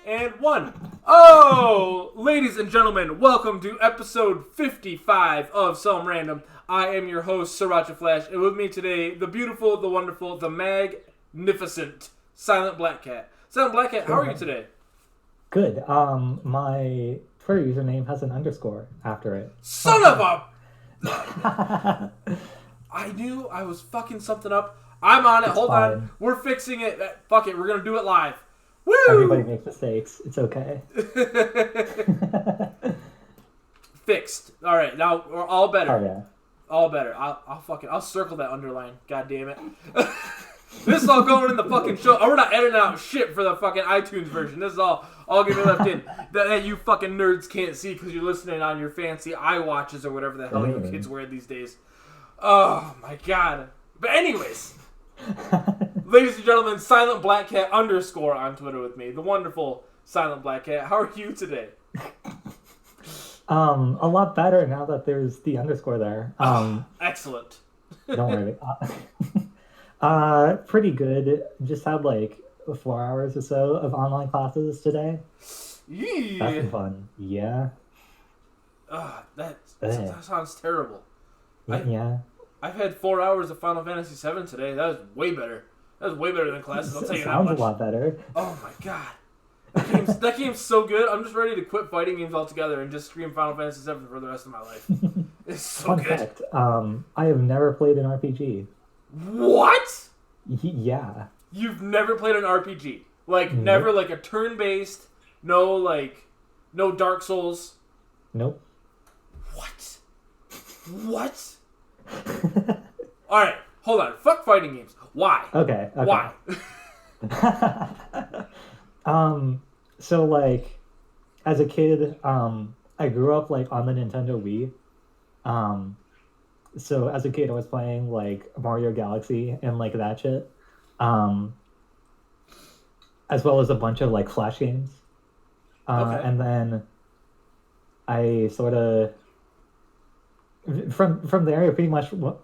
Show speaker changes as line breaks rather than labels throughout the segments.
And one. Oh, ladies and gentlemen, welcome to episode 55 of Some Random. I am your host, Sriracha Flash, and with me today, the beautiful, the wonderful, the magnificent Silent Blackcat. Silent Blackcat, how are you today?
Good. My Twitter username has an underscore after it.
Son of a... I knew I was fucking something up. I'm on it. Hold on. We're fixing it. Fuck it. We're going to do it live. Woo!
Everybody makes mistakes. It's okay.
Fixed. All right. Now we're all better.
Oh, yeah.
All better. I'll circle that underline. God damn it. This is all going in the fucking show. Oh, we're not editing out shit for the fucking iTunes version. This is all going to be left in. That you fucking nerds can't see because you're listening on your fancy iWatches or whatever the hell you kids wear these days. Oh, my God. But anyways, ladies and gentlemen, Silent Blackcat _ on Twitter with me. The wonderful Silent Blackcat. How are you today?
A lot better now that there's the underscore there.
Excellent.
Don't worry. Pretty good. Just had like 4 hours or so of online classes today.
Yeah.
That's been fun. Yeah.
That sounds terrible.
Yeah.
I've had 4 hours of Final Fantasy VII today. That was way better. That was way better than classes. I'll tell you that much.
Sounds a lot better.
Oh my god. That game's so good. I'm just ready to quit fighting games altogether and just stream Final Fantasy VII for the rest of my life. It's so
Fun
good.
fact, I have never played an RPG.
What?
Yeah.
You've never played an RPG? Like, never like a turn-based, no Dark Souls?
Nope.
What? Alright, hold on. Fuck fighting games. Why?
Okay.
Why?
So like, as a kid, I grew up like on the Nintendo Wii. So as a kid, I was playing like Mario Galaxy and like that shit. As well as a bunch of like Flash games.
Okay.
And then I sort of from there, I pretty much went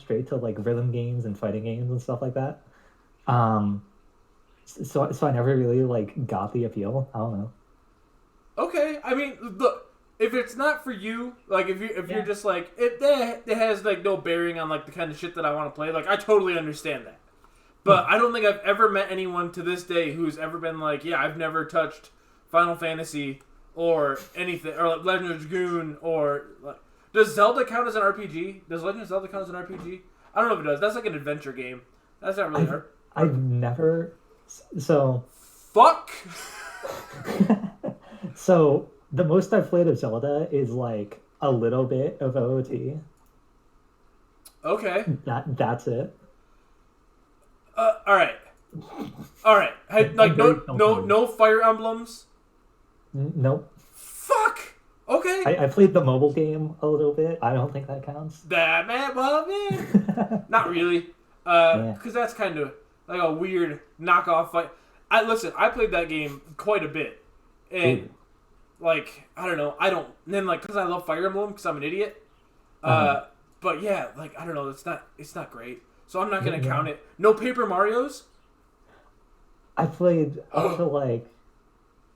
straight to like rhythm games and fighting games and stuff like that. So I never really like got the appeal. I don't know.
Okay, I mean, look, if it's not for you, like if you're just like it has like no bearing on like the kind of shit that I want to play. Like I totally understand that, but I don't think I've ever met anyone to this day who's ever been like, yeah, I've never touched Final Fantasy or anything or like Legend of Dragoon or like. Does Zelda count as an RPG? Does Legend of Zelda count as an RPG? I don't know if it does. That's like an adventure game. That's not really hard.
I've never. So.
Fuck.
So the most I've played of Zelda is like a little bit of OOT.
Okay.
That's it.
All right. Hey, like no Fire Emblems.
Nope.
Fuck. Okay.
I played the mobile game a little bit. I don't think that counts.
That man, well, man. Not really. Because that's kind of like a weird knockoff fight. I played that game quite a bit. And, like, I don't know. And then, like, because I love Fire Emblem, because I'm an idiot. But, yeah, like, I don't know. It's not great. So I'm not going to count it. No Paper Marios?
I played up to, like,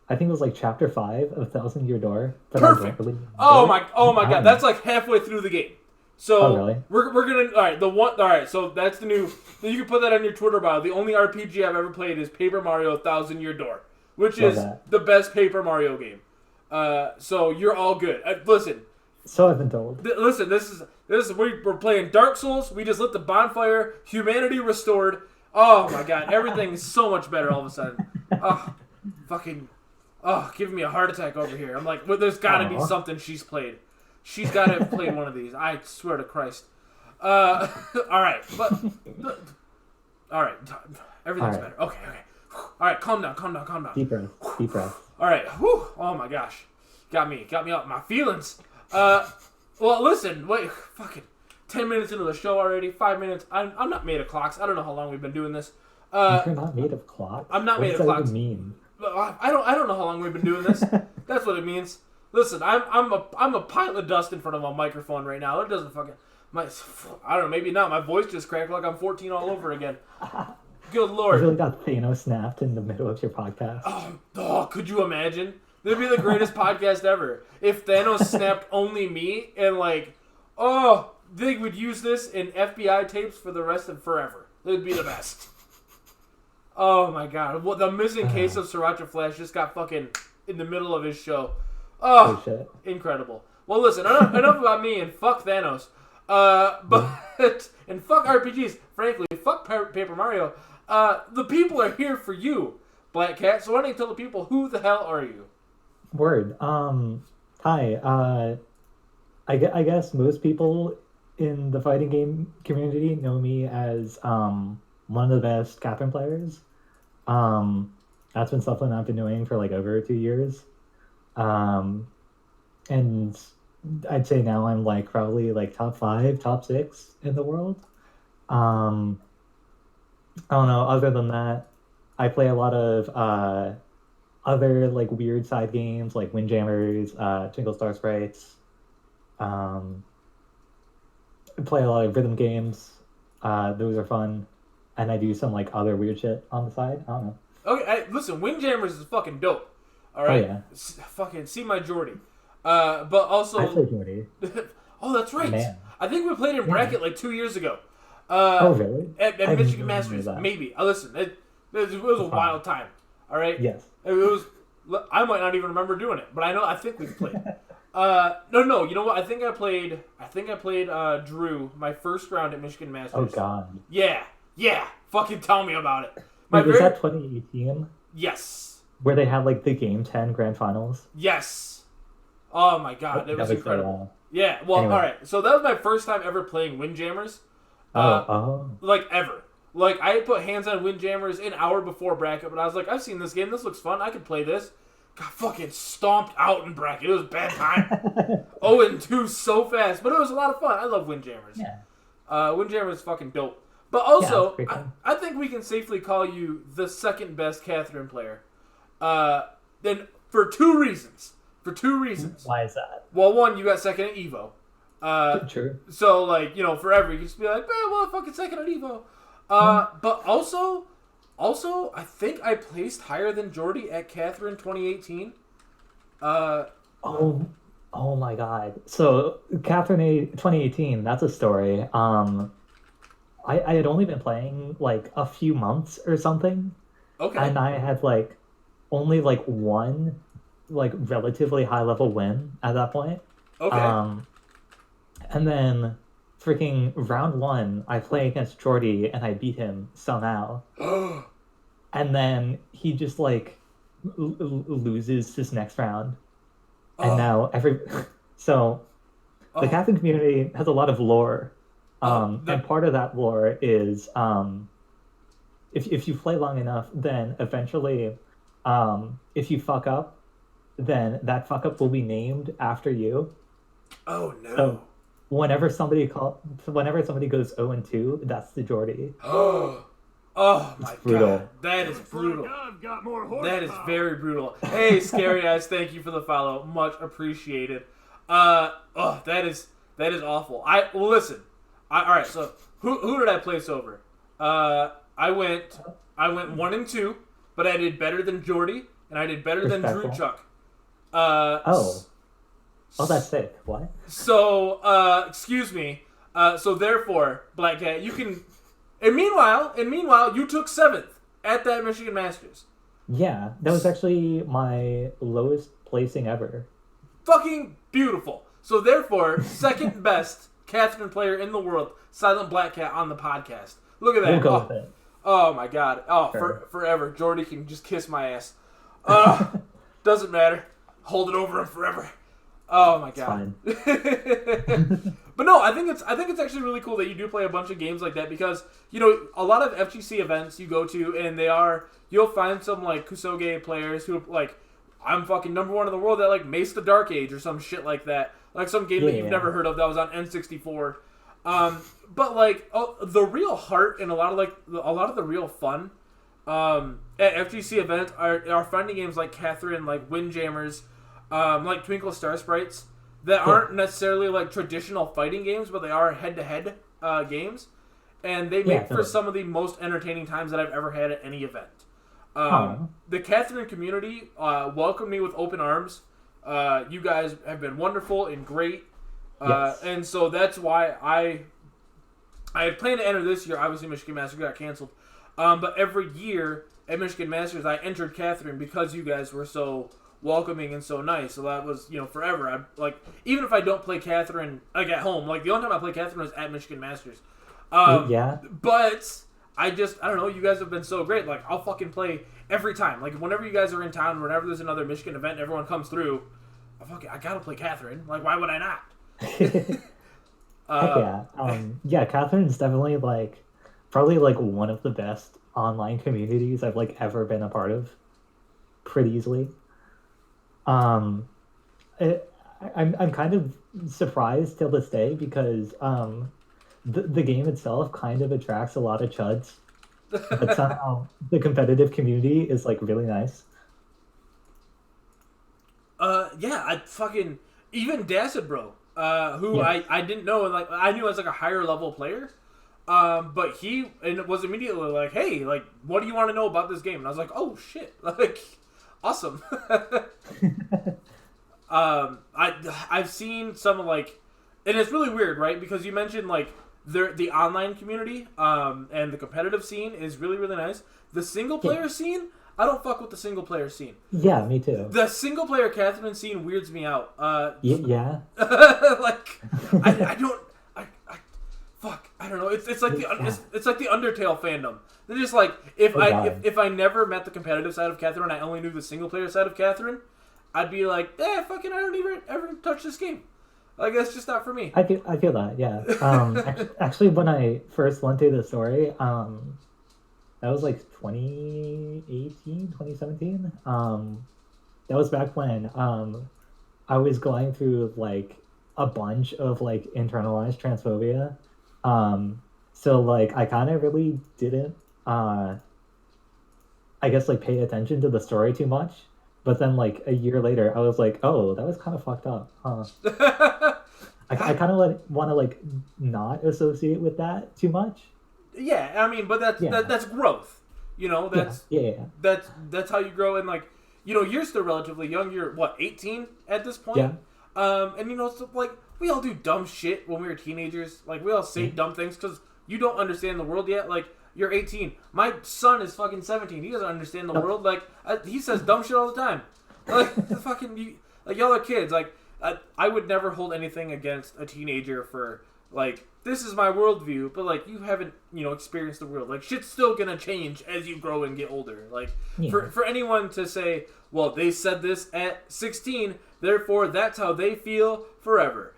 I think it was like chapter 5 of Thousand Year Door.
Perfect. Oh my god, that's like halfway through the game. So
really?
we're gonna all right. So that's the new. You can put that on your Twitter bio. The only RPG I've ever played is Paper Mario Thousand Year Door, which is the best Paper Mario game. So you're all good. Listen.
So I've been told.
Listen, this is we're playing Dark Souls. We just lit the bonfire. Humanity restored. Oh my god, everything is so much better all of a sudden. Fucking. Oh, giving me a heart attack over here. I'm like, well, there's got to be something she's played. She's got to have played one of these. I swear to Christ. All right. All right. Everything's better. Okay. All right, calm down.
Deep breath.
All right. Whew. Oh, my gosh. Got me out my feelings. Well, listen. Wait. Fucking 10 minutes into the show already. 5 minutes. I'm not made of clocks. I don't know how long we've been doing this.
You're not made of clocks?
I'm not made of clocks.
What does that even mean?
I don't know how long we've been doing this. That's what it means. Listen, I'm a pile of dust in front of a microphone right now. It doesn't fucking I don't know, maybe not. My voice just cracked like I'm 14 all over again. Good
I
lord.
really got Thanos snapped in the middle of your podcast.
Oh, could you imagine? That'd be the greatest podcast ever. If Thanos snapped only me and like, oh, they would use this in FBI tapes for the rest of forever. It would be the best. Oh my god. Well, the missing case of Sriracha Flash just got fucking in the middle of his show. Oh,
shit.
Incredible. Well, listen, enough about me and fuck Thanos. But and fuck RPGs. Frankly, fuck Paper Mario. The people are here for you, Black Cat. So why don't you tell the people who the hell are you?
Word. Hi. I guess most people in the fighting game community know me as one of the best Catherine players. That's been something I've been doing for like over 2 years. And I'd say now I'm like probably like top 5, top 6 in the world. I don't know. Other than that, I play a lot of other like weird side games like Windjammers, Twinkle Star Sprites. I play a lot of rhythm games. Those are fun. And I do some like other weird shit on the side. I don't know.
Okay, listen, Windjammers is fucking dope. All right,
Oh, yeah.
Fucking see my Jordy. But also,
I play Jordy.
Oh, that's right.
Man.
I think we played in bracket like 2 years ago.
Oh, really?
At
I
Michigan
didn't
Masters,
remember that.
maybe. Listen, it was a wild time. All right.
Yes.
It was. I might not even remember doing it, but I think we played. No. You know what? I think I played Drew my first round at Michigan Masters.
Oh, God.
Yeah. Fucking tell me about it.
Wait, was that 2018?
Yes.
Where they had like the Game 10 Grand Finals?
Yes. Oh my god, it was
so
incredible. Yeah, well,
Anyway.
alright. So that was my first time ever playing Windjammers. Like, ever. Like, I had put hands on Windjammers an hour before bracket, but I was like, I've seen this game. This looks fun. I could play this. Got fucking stomped out in bracket. It was a bad time. 0-2 so fast. But it was a lot of fun. I love Windjammers.
Yeah.
Windjammers is fucking dope. But also,
Yeah,
I think we can safely call you the second best Catherine player. Then for two reasons.
Why is that?
Well, one, you got second at Evo.
True.
So, like, you know, forever, you can just be like, well, fucking second at Evo. But also, I think I placed higher than Jordy at Catherine 2018.
Oh my god. So, Catherine 2018, that's a story. I had only been playing like a few months or something.
Okay.
And I had like only like one like relatively high level win at that point.
Okay.
And then freaking round 1, I play against Jordy and I beat him somehow. And then he just like loses this next round. And now so the Catherine community has a lot of lore. And part of that lore is if you play long enough, then eventually if you fuck up, then that fuck up will be named after you.
Oh no.
So whenever somebody goes 0-2, that's the Jordy.
Oh my god. That is brutal. That is very brutal. Hey, Scary Eyes, thank you for the follow. Much appreciated. That is awful. Listen. Alright, so who did I place over? I went 1-2, but I did better than Jordy, and I did better than Drew Chuck.
That's sick. What?
So, excuse me. So therefore, Black Cat, you can. And meanwhile, you took 7th at that Michigan Masters.
Yeah, that was actually my lowest placing ever.
Fucking beautiful. So therefore, second best Catherine player in the world, Silent Black Cat on the podcast. Look at that.
We'll go with it.
Oh my god.
Sure.
Forever. Jordy can just kiss my ass. Doesn't matter. Hold it over him forever. Oh my god. But no, I think it's actually really cool that you do play a bunch of games like that because, you know, a lot of FGC events you go to and you'll find some like Kusoge players who like, I'm fucking number 1 in the world at like Mace the Dark Age or some shit like that. Like some game that you've never heard of that was on N64. But like the real heart and a lot of the real fun at FGC events are finding games like Catherine, like Windjammers, like Twinkle Star Sprites that aren't necessarily like traditional fighting games, but they are head-to-head games. and they
Yeah,
make for
totally.
some of the most entertaining times that I've ever had at any event.
Aw.
The Catherine community welcomed me with open arms. You guys have been wonderful and great,
Yes.
and so that's why I had planned to enter this year. Obviously, Michigan Masters got canceled, but every year at Michigan Masters, I entered Catherine because you guys were so welcoming and so nice. So that was, forever. I like, even if I don't play Catherine like at home, like the only time I play Catherine was at Michigan Masters.
Yeah.
But I don't know. You guys have been so great. Like, I'll fucking play every time. Like, whenever you guys are in town, whenever there's another Michigan event, everyone comes through. I gotta play Catherine. Like, why would I not?
Heck yeah. Yeah, Catherine's definitely like probably like one of the best online communities I've like ever been a part of. Pretty easily. Um, I'm kind of surprised till this day because the game itself kind of attracts a lot of chuds, but somehow the competitive community is like really nice.
Yeah, I fucking even Dacid Bro, who
Yes.
I didn't know, like I knew as like a higher level player, but he and was immediately like, hey, like, what do you want to know about this game? And I was like, oh shit, like, awesome. I've seen some of like, and it's really weird, right? Because you mentioned like the online community, and the competitive scene is really really nice. The single player scene, I don't fuck with the single player scene.
Yeah, me too.
The single player Catherine scene weirds me out.
Yeah.
Like I don't fuck, I don't know. It's like it's like the Undertale fandom. They're just like if I never met the competitive side of Catherine, I only knew the single player side of Catherine, I'd be like, fucking, I don't even ever touch this game. Like, that's just not for me.
I feel that, yeah. Actually, when I first went through the story, that was like 2018, 2017. That was back when I was going through like a bunch of like internalized transphobia. So like I kind of really didn't, I guess, like pay attention to the story too much. But then like a year later, I was like, oh, that was kind of fucked up, huh? I kind of like want to like not associate with that too much.
Yeah, I mean, but that's growth. That's
Yeah.
that's how you grow. And like, you're still relatively young. You're what, 18 at this point?
Yeah.
And so, like, we all do dumb shit when we were teenagers. Like, we all say dumb things because you don't understand the world yet. Like, you're 18. My son is fucking 17. He doesn't understand the world. Like, he says dumb shit all the time. Like, y'all are kids. Like, I would never hold anything against a teenager for, like, this is my worldview, but, like, you haven't, experienced the world. Like, shit's still gonna change as you grow and get older. Like, for anyone to say, well, they said this at 16, therefore that's how they feel forever.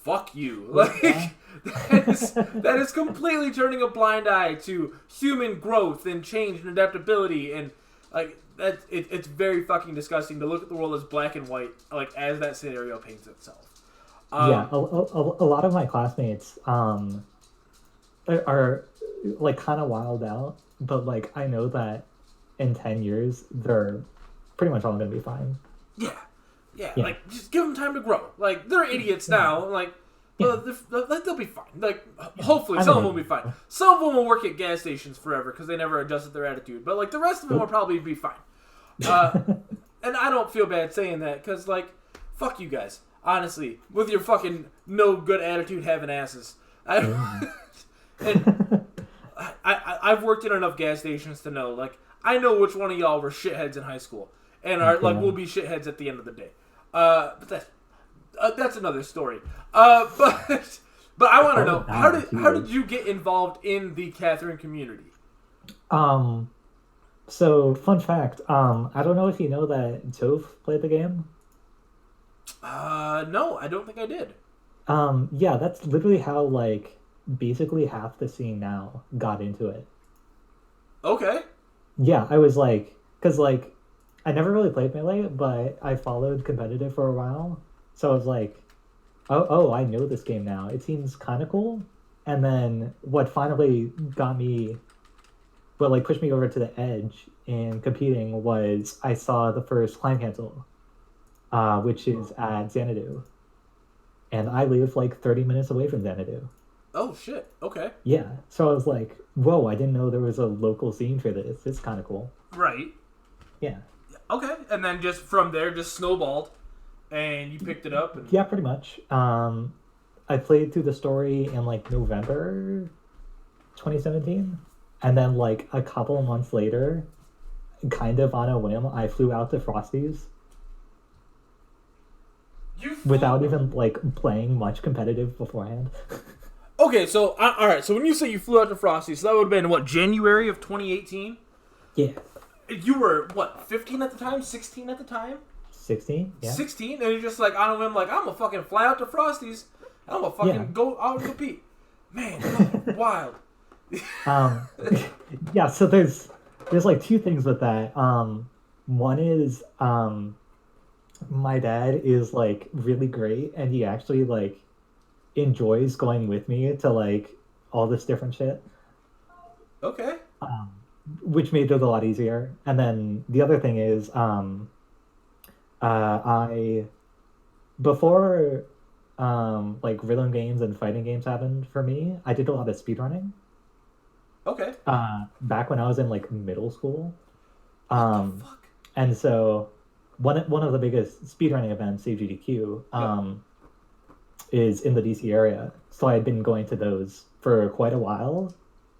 Fuck you. Like, that is completely turning a blind eye to human growth and change and adaptability, and, like, it's very fucking disgusting to look at the world as black and white, like, as that scenario paints itself.
Yeah, a lot of my classmates are like kind of wild out, but like I know that in 10 years they're pretty much all gonna be fine.
Yeah. Like, just give them time to grow. Like, they're idiots now. Like, they'll be fine. Like, hopefully some of them will be fine. Some of them will work at gas stations forever because they never adjusted their attitude. But like the rest of them will probably be fine. And I don't feel bad saying that because, like, fuck you guys. Honestly, with your fucking no good attitude having asses. I've worked in enough gas stations to know, like, I know which one of y'all were shitheads in high school and are like will be shitheads at the end of the day. But that's another story. But I want to know, how did you get involved in the Catherine community?
So fun fact, I don't know if you know that Toph played the game.
No, I don't think I did.
Yeah, that's literally how like basically half the scene now got into it.
Okay.
Yeah, I was like, because like I never really played Melee, but I followed competitive for a while, so I was like, oh, I know this game now. It seems kind of cool. And then what finally got me, what like pushed me over to the edge in competing was I saw the first climb cancel, which is at Xanadu. And I live like 30 minutes away from Xanadu.
Oh shit. Okay.
Yeah, so I was like, whoa, I didn't know there was a local scene for this. It's kind of cool.
Right.
Yeah.
Okay. And then just from there, just snowballed, and you picked it up, and
Yeah, pretty much. I played through the story in like November 2017, and then like a couple months later, kind of on a whim, I flew out to Frosty's
you.
without even like playing much competitive beforehand.
Okay, so all right. So when you say you flew out to Frosty, so that would have been what, January of 2018.
Yeah,
You were what, 15 at the time, 16 at the time,
16. Yeah.
16, and you're just like on a whim, like I'm gonna fucking fly out to Frosty's. I'm gonna fucking
Yeah.
go out and compete. Man, wild.
Um, yeah. So there's like two things with that. One is my dad is like really great, and he actually like enjoys going with me to like all this different shit,
Okay.
which made it a lot easier. And then the other thing is, I before like rhythm games and fighting games happened for me, I did a lot of speedrunning.
Okay.
Back when I was in like middle school.
What the
Um,
fuck?
and so one of the biggest speedrunning events, AGDQ, is in the DC area. So I had been going to those for quite a while.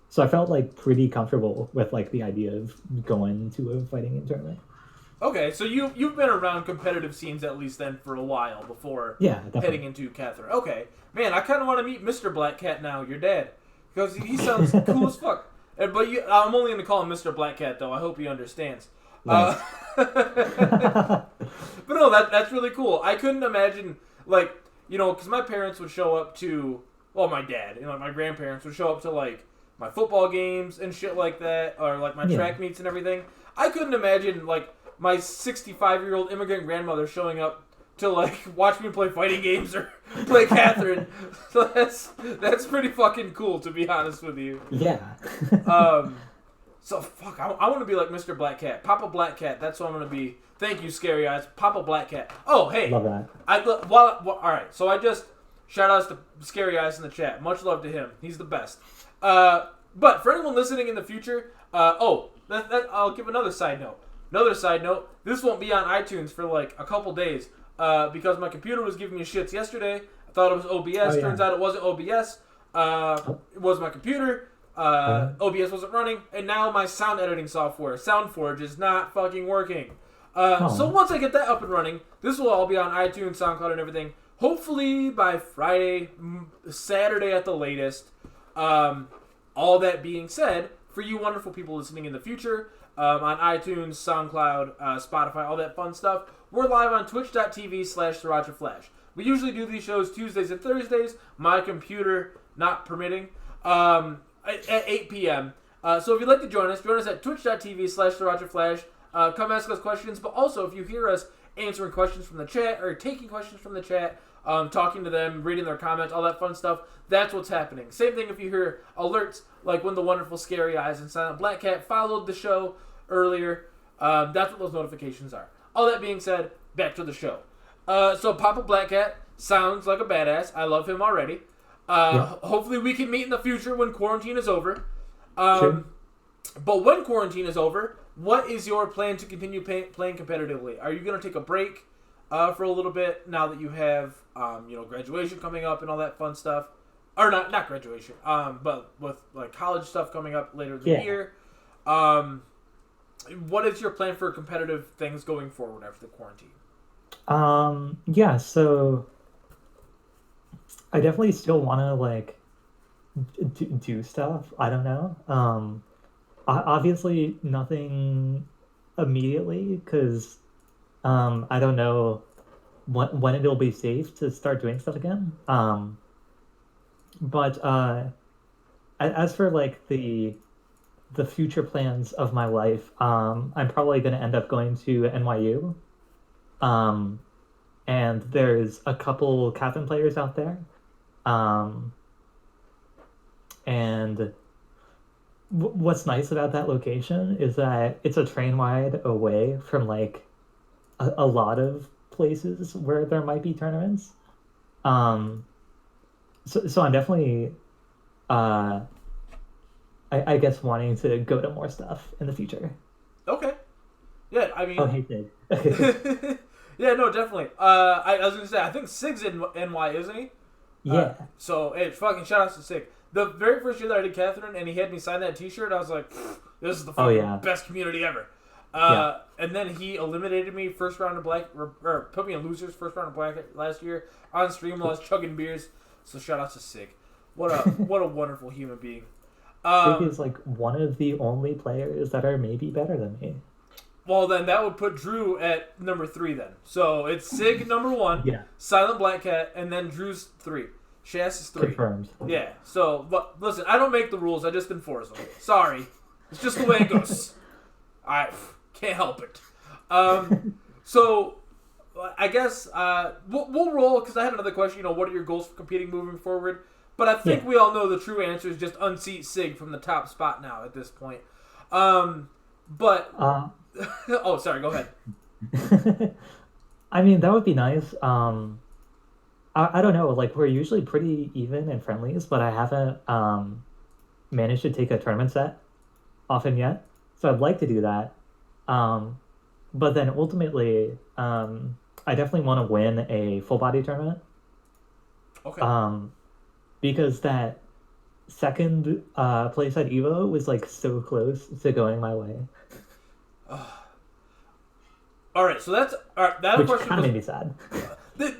So I felt like pretty comfortable with like the idea of going to a fighting game tournament.
Okay, so you've been around competitive scenes at least then for a while before
Yeah, definitely.
heading into Catherine. Okay, man, I kind of want to meet Mr. Black Cat now, your dad, because he sounds cool as fuck. But I'm only gonna call him Mr. Black Cat though. I hope he understands.
Nice.
But no, that's really cool. I couldn't imagine, like, because my parents would show up to, well, my dad, my grandparents would show up to like my football games and shit like that, or like my track meets and everything. I couldn't imagine like my 65-year-old immigrant grandmother showing up to like watch me play fighting games or play Catherine. So that's pretty fucking cool, to be honest with you.
Yeah.
So fuck, I want to be like Mr. Black Cat, Papa Black Cat. That's what I'm gonna be. Thank you, Scary Eyes, Papa Black Cat. Oh hey,
Love that.
all right. So I just shout outs to Scary Eyes in the chat. Much love to him. He's the best. But for anyone listening in the future, I'll give another side note. This won't be on iTunes for like a couple days because my computer was giving me shits yesterday. I thought it was OBS.
Oh, yeah.
Turns out it wasn't OBS. It was my computer. OBS wasn't running, and now my sound editing software, SoundForge, is not fucking working. So once I get that up and running, this will all be on iTunes, SoundCloud, and everything. Hopefully by Friday, Saturday at the latest. All that being said, for you wonderful people listening in the future, on iTunes, SoundCloud, Spotify, all that fun stuff, we're live on twitch.tv/SrirachaFlash. We usually do these shows Tuesdays and Thursdays, my computer not permitting, at 8 p.m. So if you'd like to join us at twitch.tv/SrirachaFlash. Come ask us questions, but also if you hear us answering questions from the chat or taking questions from the chat, talking to them, reading their comments, all that fun stuff, that's what's happening. Same thing if you hear alerts like when the wonderful Scary Eyes and Silent Black Cat followed the show earlier. That's what those notifications are. All that being said, back to the show. So Papa Black Cat sounds like a badass. I love him already. Hopefully we can meet in the future when quarantine is over.
Sure.
But when quarantine is over, what is your plan to continue playing competitively? Are you going to take a break for a little bit now that you have, graduation coming up and all that fun stuff? Or not graduation, but with like college stuff coming up later in the year. What is your plan for competitive things going forward after the quarantine?
Yeah, so I definitely still want to like do stuff. I don't know. Obviously nothing immediately because I don't know when it'll be safe to start doing stuff again. But as for like the future plans of my life, I'm probably going to end up going to NYU. And there's a couple Catherine players out there. And what's nice about that location is that it's a train ride away from like a lot of places where there might be tournaments. So I'm definitely uh, I guess wanting to go to more stuff in the future.
Okay. Yeah, I
Oh,
mean,
hey, Sig.
yeah, no, definitely. I was gonna say, I think Sig's in NY, isn't he?
Yeah.
So, hey, fucking shout out to Sig. The very first year that I did Catherine and he had me sign that T-shirt, I was like, this is the
Oh,
fucking
yeah.
best community ever.
Yeah.
And then he eliminated me first round of black, or put me in losers first round of black last year on stream while I was chugging beers. So shout out to Sig. What a wonderful human being.
Sig is like one of the only players that are maybe better than me.
Well, then that would put Drew at number 3 then. So it's Sig number 1,
Yeah.
Silent Black Cat, and then Drew's 3. Shas is 3.
Confirmed.
Yeah. So, but listen, I don't make the rules. I just enforce them. Sorry. It's just the way it goes. I can't help it. So, I guess we'll roll, because I had another question. What are your goals for competing moving forward? But I think we all know the true answer is just unseat Sig from the top spot now at this point. But... oh, sorry. Go ahead.
I mean, that would be nice. I don't know. Like, we're usually pretty even in friendlies, but I haven't managed to take a tournament set often yet. So I'd like to do that. But then ultimately, I definitely want to win a full body tournament.
Okay.
Because that second place at Evo was like so close to going my way.
All right, so that's all right. That
Which
question
kind of
was,
made me sad.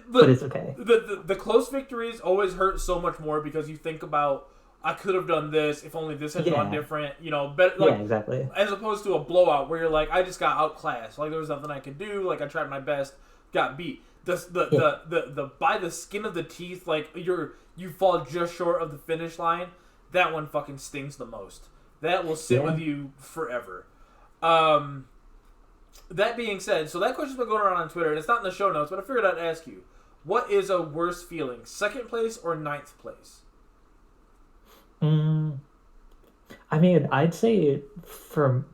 but
it's okay.
The close victories always hurt so much more because you think about, I could have done this if only this had gone different. Better, like,
Yeah, exactly.
as opposed to a blowout where you're like, I just got outclassed. Like there was nothing I could do. Like I tried my best, got beat. The by the skin of the teeth, like you fall just short of the finish line. That one fucking stings the most. That will sit with you forever. That being said, so that question's been going around on Twitter, and it's not in the show notes, but I figured I'd ask you, what is a worse feeling, 2nd place or 9th place?
I mean, I'd say for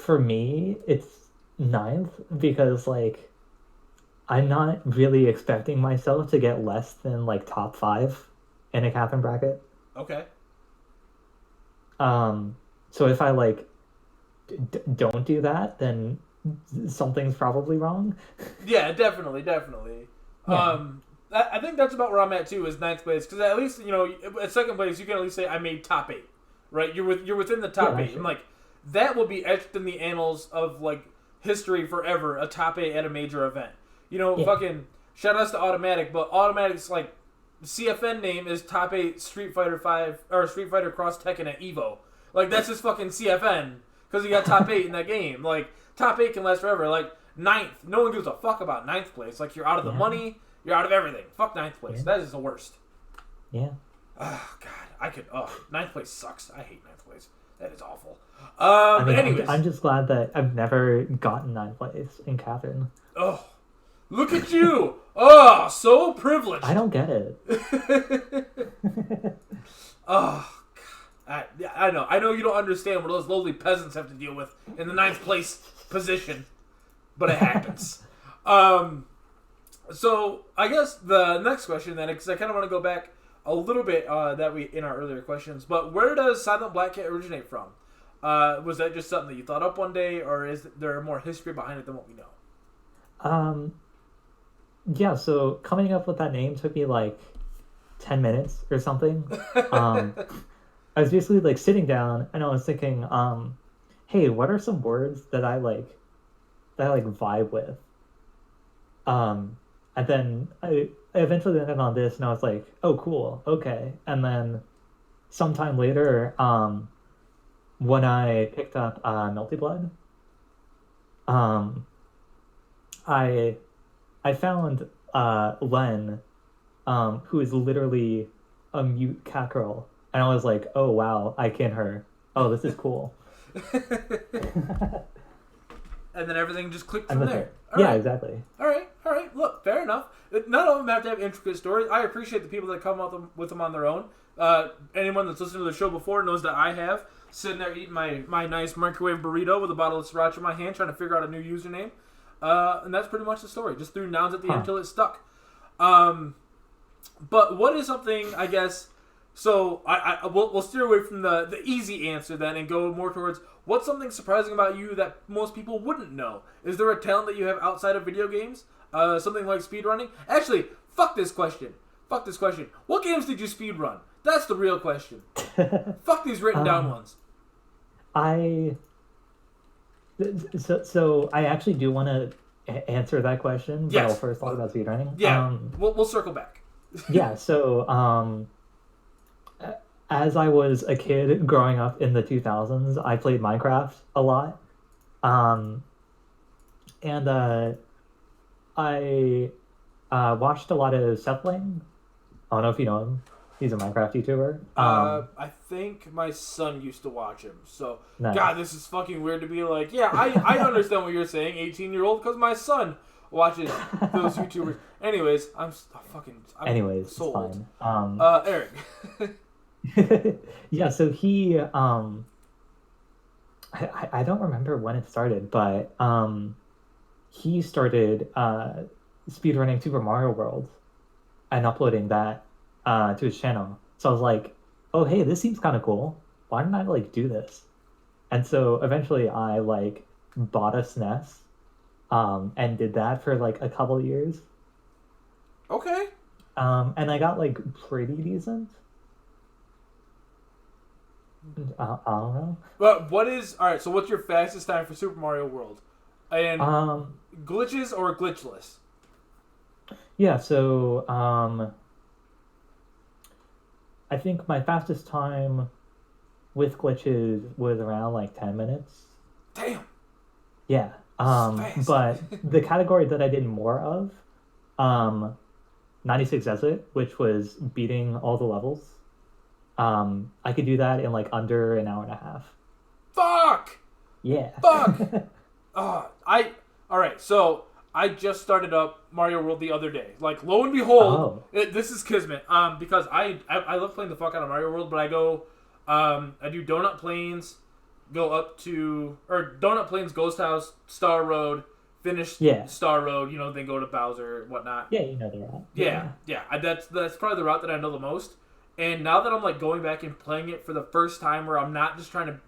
me, it's 9th because, like, I'm not really expecting myself to get less than, like, top 5 in a Catherine bracket.
Okay.
So if I, like, don't do that, then something's probably wrong.
Yeah, definitely.
Yeah.
I think that's about where I'm at too, is 9th place, because at least at 2nd place you can at least say I made top 8, right? You're within the top 8, and like that will be etched in the annals of like history forever. A top 8 at a major event, Fucking shout outs to Automatic, but Automatic's like CFN name is top 8 Street Fighter 5 or Street Fighter Cross Tekken at Evo. Like that's his fucking CFN. Because he got top 8 in that game. Like, top 8 can last forever. Like, 9th. No one gives a fuck about 9th place. Like, you're out of the money. You're out of everything. Fuck 9th place.
Yeah.
That is the worst.
Yeah.
Oh, God. 9th place sucks. I hate 9th place. That is awful.
I mean,
anyways.
I'm just glad that I've never gotten 9th place in Catherine.
Oh, look at you. Oh, so privileged.
I don't get it.
Oh, I know you don't understand what those lowly peasants have to deal with in the 9th place position, but it happens. So I guess the next question then, because I kind of want to go back a little bit that we in our earlier questions, but where does Silent Black Cat originate from? Was that just something that you thought up one day, or is there more history behind it than what we know?
Yeah, so coming up with that name took me like 10 minutes or something. I was basically like sitting down and I was thinking, hey, what are some words that I vibe with? And then I eventually landed on this and I was like, oh, cool. Okay. And then sometime later, when I picked up Melty Blood, I found Len, who is literally a mute cat girl. And I was like, oh, wow, I can her. Oh, this is cool.
And then everything just clicked from there.
Yeah, exactly.
All right. Look, fair enough. None of them have to have intricate stories. I appreciate the people that come up with them on their own. Anyone that's listened to the show before knows that I have. Sitting there eating my nice microwave burrito with a bottle of sriracha in my hand, trying to figure out a new username. And that's pretty much the story. Just threw nouns at the end until it stuck. But what is something, I guess, So we'll steer away from the easy answer then and go more towards what's something surprising about you that most people wouldn't know. Is there a talent that you have outside of video games? Something like speedrunning? Actually, fuck this question. Fuck this question. What games did you speedrun? That's the real question. Fuck these written down ones.
So I actually do want to answer that question, but I'll first talk about speedrunning.
Yeah, we'll circle back.
Yeah, so as I was a kid growing up in the 2000s, I played Minecraft a lot. And I watched a lot of Seth Lang. I don't know if you know him. He's a Minecraft YouTuber.
I think my son used to watch him. So, nice. God, this is fucking weird to be like, yeah, I understand what you're saying, 18-year-old, because my son watches those YouTubers. Anyways, I'm so old.
Fine.
Eric.
Yeah, so he, I don't remember when it started, but he started speedrunning Super Mario World and uploading that to his channel. So I was like, oh, hey, this seems kind of cool. Why don't I, like, do this? And so eventually I, like, bought a SNES and did that for, like, a couple years.
Okay.
And I got, like, pretty decent. I don't know.
But alright, so what's your fastest time for Super Mario World? And glitches or glitchless?
Yeah, so I think my fastest time with glitches was around like 10 minutes.
Damn.
Yeah. But the category that I did more of, 96 Exit, which was beating all the levels. I could do that in like under an hour and a half.
Fuck!
Yeah.
Fuck! Alright, so I just started up Mario World the other day. Like, lo and behold, this is kismet. Because I love playing the fuck out of Mario World, but I go, I do Donut Plains, go up to, or Donut Plains, Ghost House, Star Road, finish Star Road, then go to Bowser, whatnot.
Yeah, you know the route.
Yeah. That's probably the route that I know the most. And now that I'm like going back and playing it for the first time, where I'm not just trying to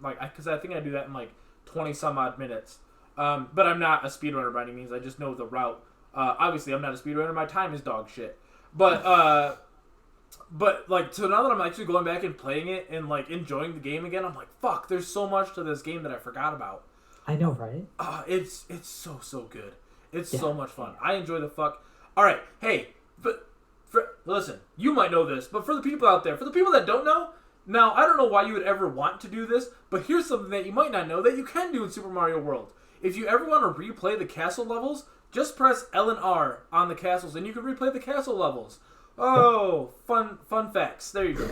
because I think I do that in like 20 some odd minutes. But I'm not a speedrunner by any means. I just know the route. Obviously, I'm not a speedrunner. My time is dog shit. But like, so now that I'm actually going back and playing it and like enjoying the game again, I'm like, fuck, there's so much to this game that I forgot about.
I know, right?
It's so good. It's so much fun. I enjoy the fuck. All right, hey, but listen, you might know this, but for the people out there, for the people that don't know, now I don't know why you would ever want to do this, but here's something that you might not know that you can do in Super Mario World. If you ever want to replay the castle levels, just press L and R on the castles, and you can replay the castle levels. Oh, fun facts. There you go.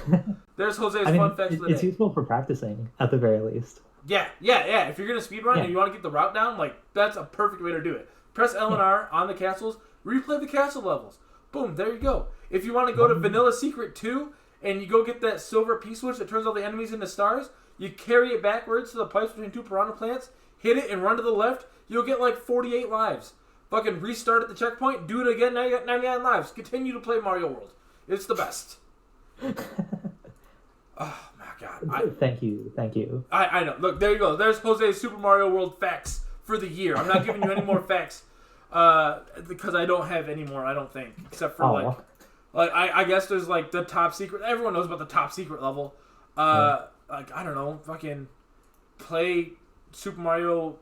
There's Jose's fun facts for the day.
It's useful for practicing, at the very least.
Yeah. If you're going to speedrun and you want to get the route down, like, that's a perfect way to do it. Press L and R on the castles, replay the castle levels. Boom, there you go. If you want to go to Vanilla Secret 2, and you go get that silver P-switch that turns all the enemies into stars, you carry it backwards to the pipes between two piranha plants, hit it and run to the left, you'll get like 48 lives. Fucking restart at the checkpoint, do it again, now you got 99 lives. Continue to play Mario World. It's the best. Oh my god.
Thank you.
I know. Look, there you go. There's Jose's Super Mario World facts for the year. I'm not giving you any more facts because I don't have any more, I don't think. Except for I guess there's like the top secret. Everyone knows about the top secret level. Like, I don't know, fucking play Super Mario,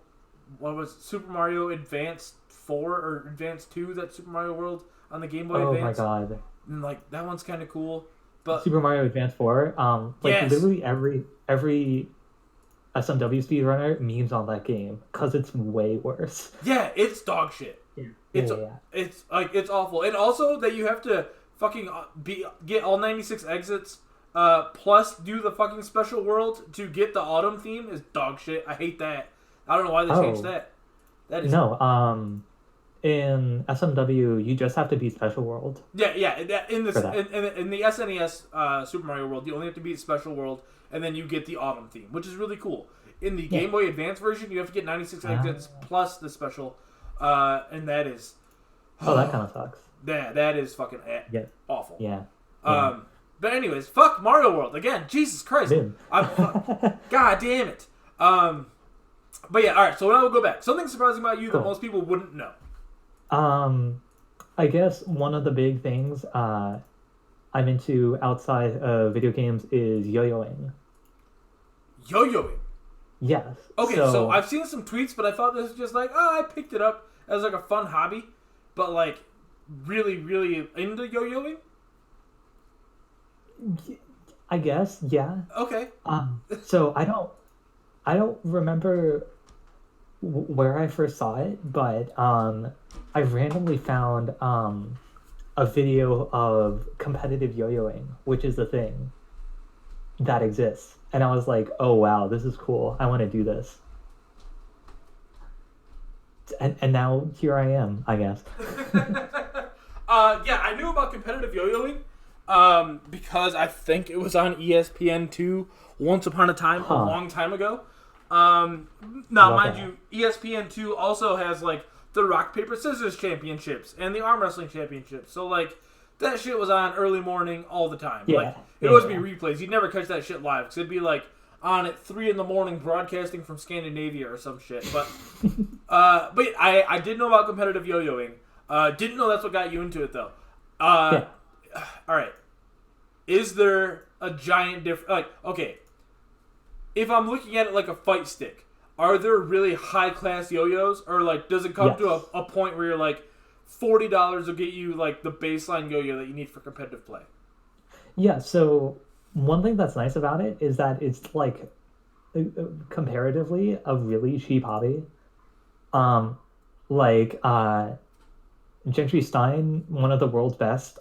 Super Mario Advance 4 or Advance 2, that Super Mario World on the Game Boy Advance.
Oh my god.
And like, that one's kind of cool. But
Super Mario Advance 4, literally every SMW speedrunner memes on that game, because it's way worse.
Yeah, it's dog shit. It's awful. And also that you have to fucking get all 96 exits, plus do the fucking special world to get the autumn theme is dog shit. I hate that. I don't know why they changed that. That is
in SMW you just have to beat special world.
Yeah. In the SNES Super Mario World, you only have to beat special world, and then you get the autumn theme, which is really cool. In the Game Boy Advance version, you have to get 96 exits plus the special, and that is
that kind of sucks.
That is fucking awful.
Yeah.
But anyways, fuck Mario World again. Jesus Christ.
Dude.
God damn it. But yeah, all right. So now we'll go back. Something surprising about you that most people wouldn't know.
I guess one of the big things I'm into outside of video games is yo-yoing.
Yo-yoing.
Yes.
Okay, so I've seen some tweets, but I thought this was just like, I picked it up as like a fun hobby, but like really, really into yo-yoing.
I guess, yeah.
Okay.
So I don't remember where I first saw it, but I randomly found a video of competitive yo-yoing, which is the thing that exists. And I was like, oh wow, this is cool. I want to do this. And now here I am, I guess.
Yeah, I knew about competitive yo-yoing because I think it was on ESPN2 once upon a time, a long time ago. Now, mind you, ESPN2 also has like the rock, paper, scissors championships and the arm wrestling championships. So like that shit was on early morning all the time.
Yeah.
Like it would be replays. You'd never catch that shit live because it'd be like on at 3 a.m. broadcasting from Scandinavia or some shit. But I did know about competitive yo-yoing. Didn't know that's what got you into it though. All right. Is there a giant difference? Like, okay, if I'm looking at it like a fight stick, are there really high class yo-yos, or like does it come to a point where you're like $40 will get you like the baseline yo-yo that you need for competitive play?
Yeah. So one thing that's nice about it is that it's like comparatively a really cheap hobby. Gentry Stein, one of the world's best,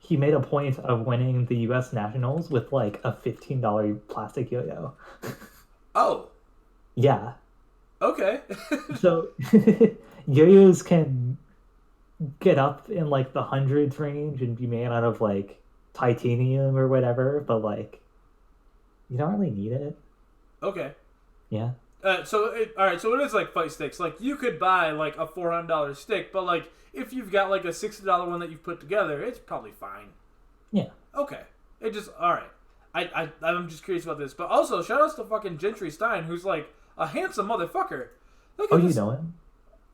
he made a point of winning the U.S. Nationals with like a $15 plastic yo-yo.
Oh.
Yeah.
Okay.
So yo-yos can get up in like the hundreds range and be made out of like titanium or whatever, but like you don't really need it.
Okay.
Yeah.
So it is like fight sticks. Like you could buy like a $400 stick, but like if you've got like a $60 one that you've put together, it's probably fine.
Yeah.
Okay. It just all right. I'm just curious about this, but also shout outs to fucking Gentry Stein, who's like a handsome motherfucker. Look at this.
You know him?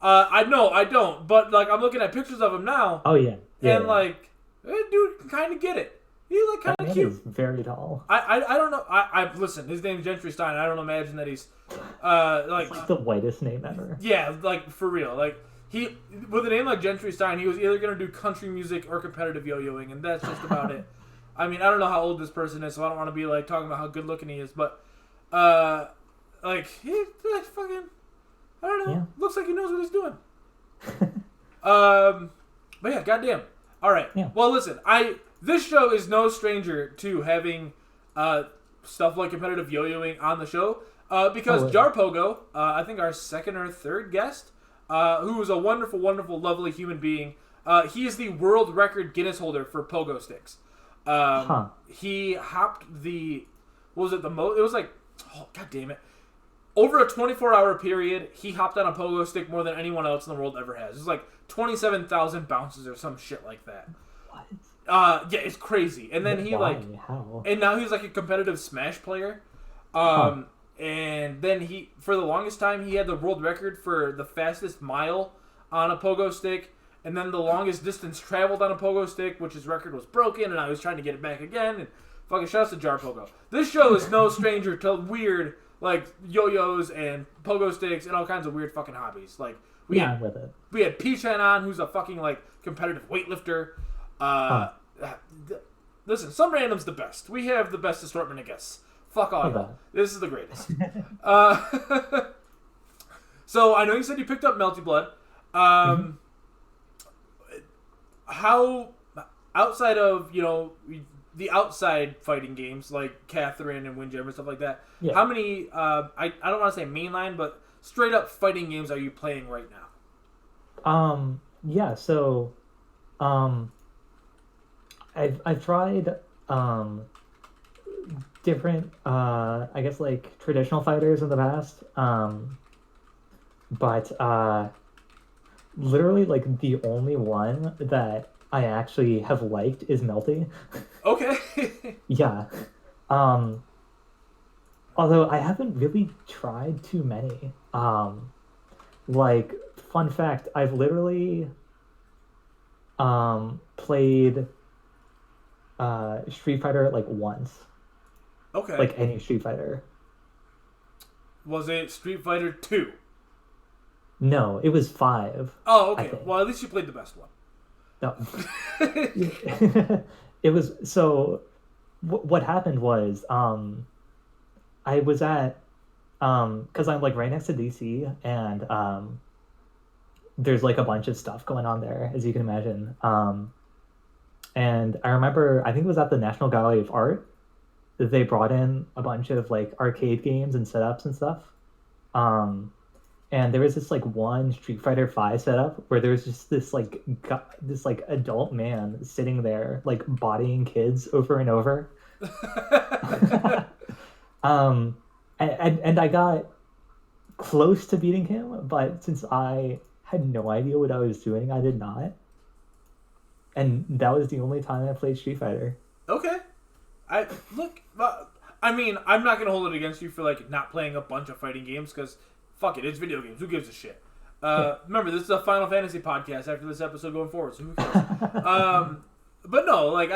I don't, but like I'm looking at pictures of him now.
Oh yeah.
And like, dude can kind of get it. He's like kind of cute.
He's very tall.
I don't know. I listen. His name's Gentry Stein. I don't imagine that he's like
it's like the whitest name ever.
Yeah, like for real. Like he with a name like Gentry Stein, he was either gonna do country music or competitive yo-yoing, and that's just about it. I mean, I don't know how old this person is, so I don't want to be like talking about how good looking he is, but like he's like fucking. I don't know. Yeah. Looks like he knows what he's doing. But yeah, goddamn. All right.
Yeah.
Well, listen. This show is no stranger to having stuff like competitive yo-yoing on the show because Jarpogo, I think our second or third guest, who is a wonderful, wonderful, lovely human being, he is the world record Guinness holder for pogo sticks. He hopped the it was like, oh, god damn it. Over a 24-hour period, he hopped on a pogo stick more than anyone else in the world ever has. It was like 27,000 bounces or some shit like that.
What?
Yeah, it's crazy. And then
How?
And now he's like a competitive Smash player. And then he, for the longest time, he had the world record for the fastest mile on a pogo stick. And then the longest distance traveled on a pogo stick, which his record was broken, and I was trying to get it back again. And fucking shouts to Jarpogo. This show is no stranger to weird, like, yo-yos and pogo sticks and all kinds of weird fucking hobbies. Like, we had Peachhead on, who's a fucking, like, competitive weightlifter. Listen, some random's the best. We have the best assortment of guests. Fuck all y'all. This is the greatest. So, I know you said you picked up Melty Blood. How, outside of, the outside fighting games, like Catherine and Windjammer and stuff like that, how many, I don't want to say mainline, but straight up fighting games are you playing right now?
So, I've tried different I guess like traditional fighters in the past, but literally like the only one that I actually have liked is Melty.
Okay.
Yeah. Um, Although I haven't really tried too many. Like, fun fact, I've literally played Street Fighter like once.
Okay.
Like any Street Fighter.
Was it Street Fighter 2?
No, it was 5,
Oh,
I
okay.
think.
Well, at least you played the best one.
No. It was so what happened was I was at because I'm like right next to DC, and there's like a bunch of stuff going on there, as you can imagine. And I remember, I think it was at the National Gallery of Art that they brought in a bunch of like arcade games and setups and stuff. And there was this like one Street Fighter 5 setup where there was just this like this like adult man sitting there like bodying kids over and over. um, and I got close to beating him, but since I had no idea what I was doing, I did not. And that was the only time I played Street Fighter.
Okay. I mean, I'm not gonna hold it against you for like not playing a bunch of fighting games because fuck it, it's video games. Who gives a shit? Remember, this is a Final Fantasy podcast after this episode going forward, so who cares? But no, like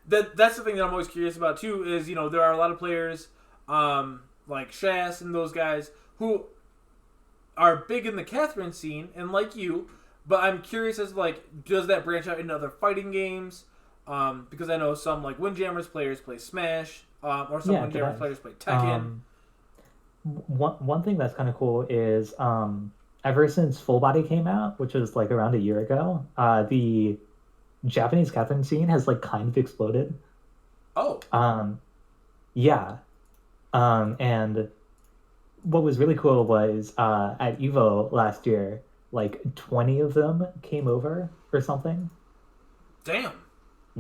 that's the thing that I'm always curious about too. Is there are a lot of players like Shas and those guys who are big in the Catherine scene and like you, but I'm curious as to, like, does that branch out into other fighting games? Because I know some like Windjammers players play Smash, or some Windjammers players play Tekken.
One thing that's kind of cool is ever since Full Body came out, which was like around a year ago, the Japanese Catherine scene has like kind of exploded.
Oh.
Yeah. And what was really cool was at Evo last year, like 20 of them came over or something.
Damn.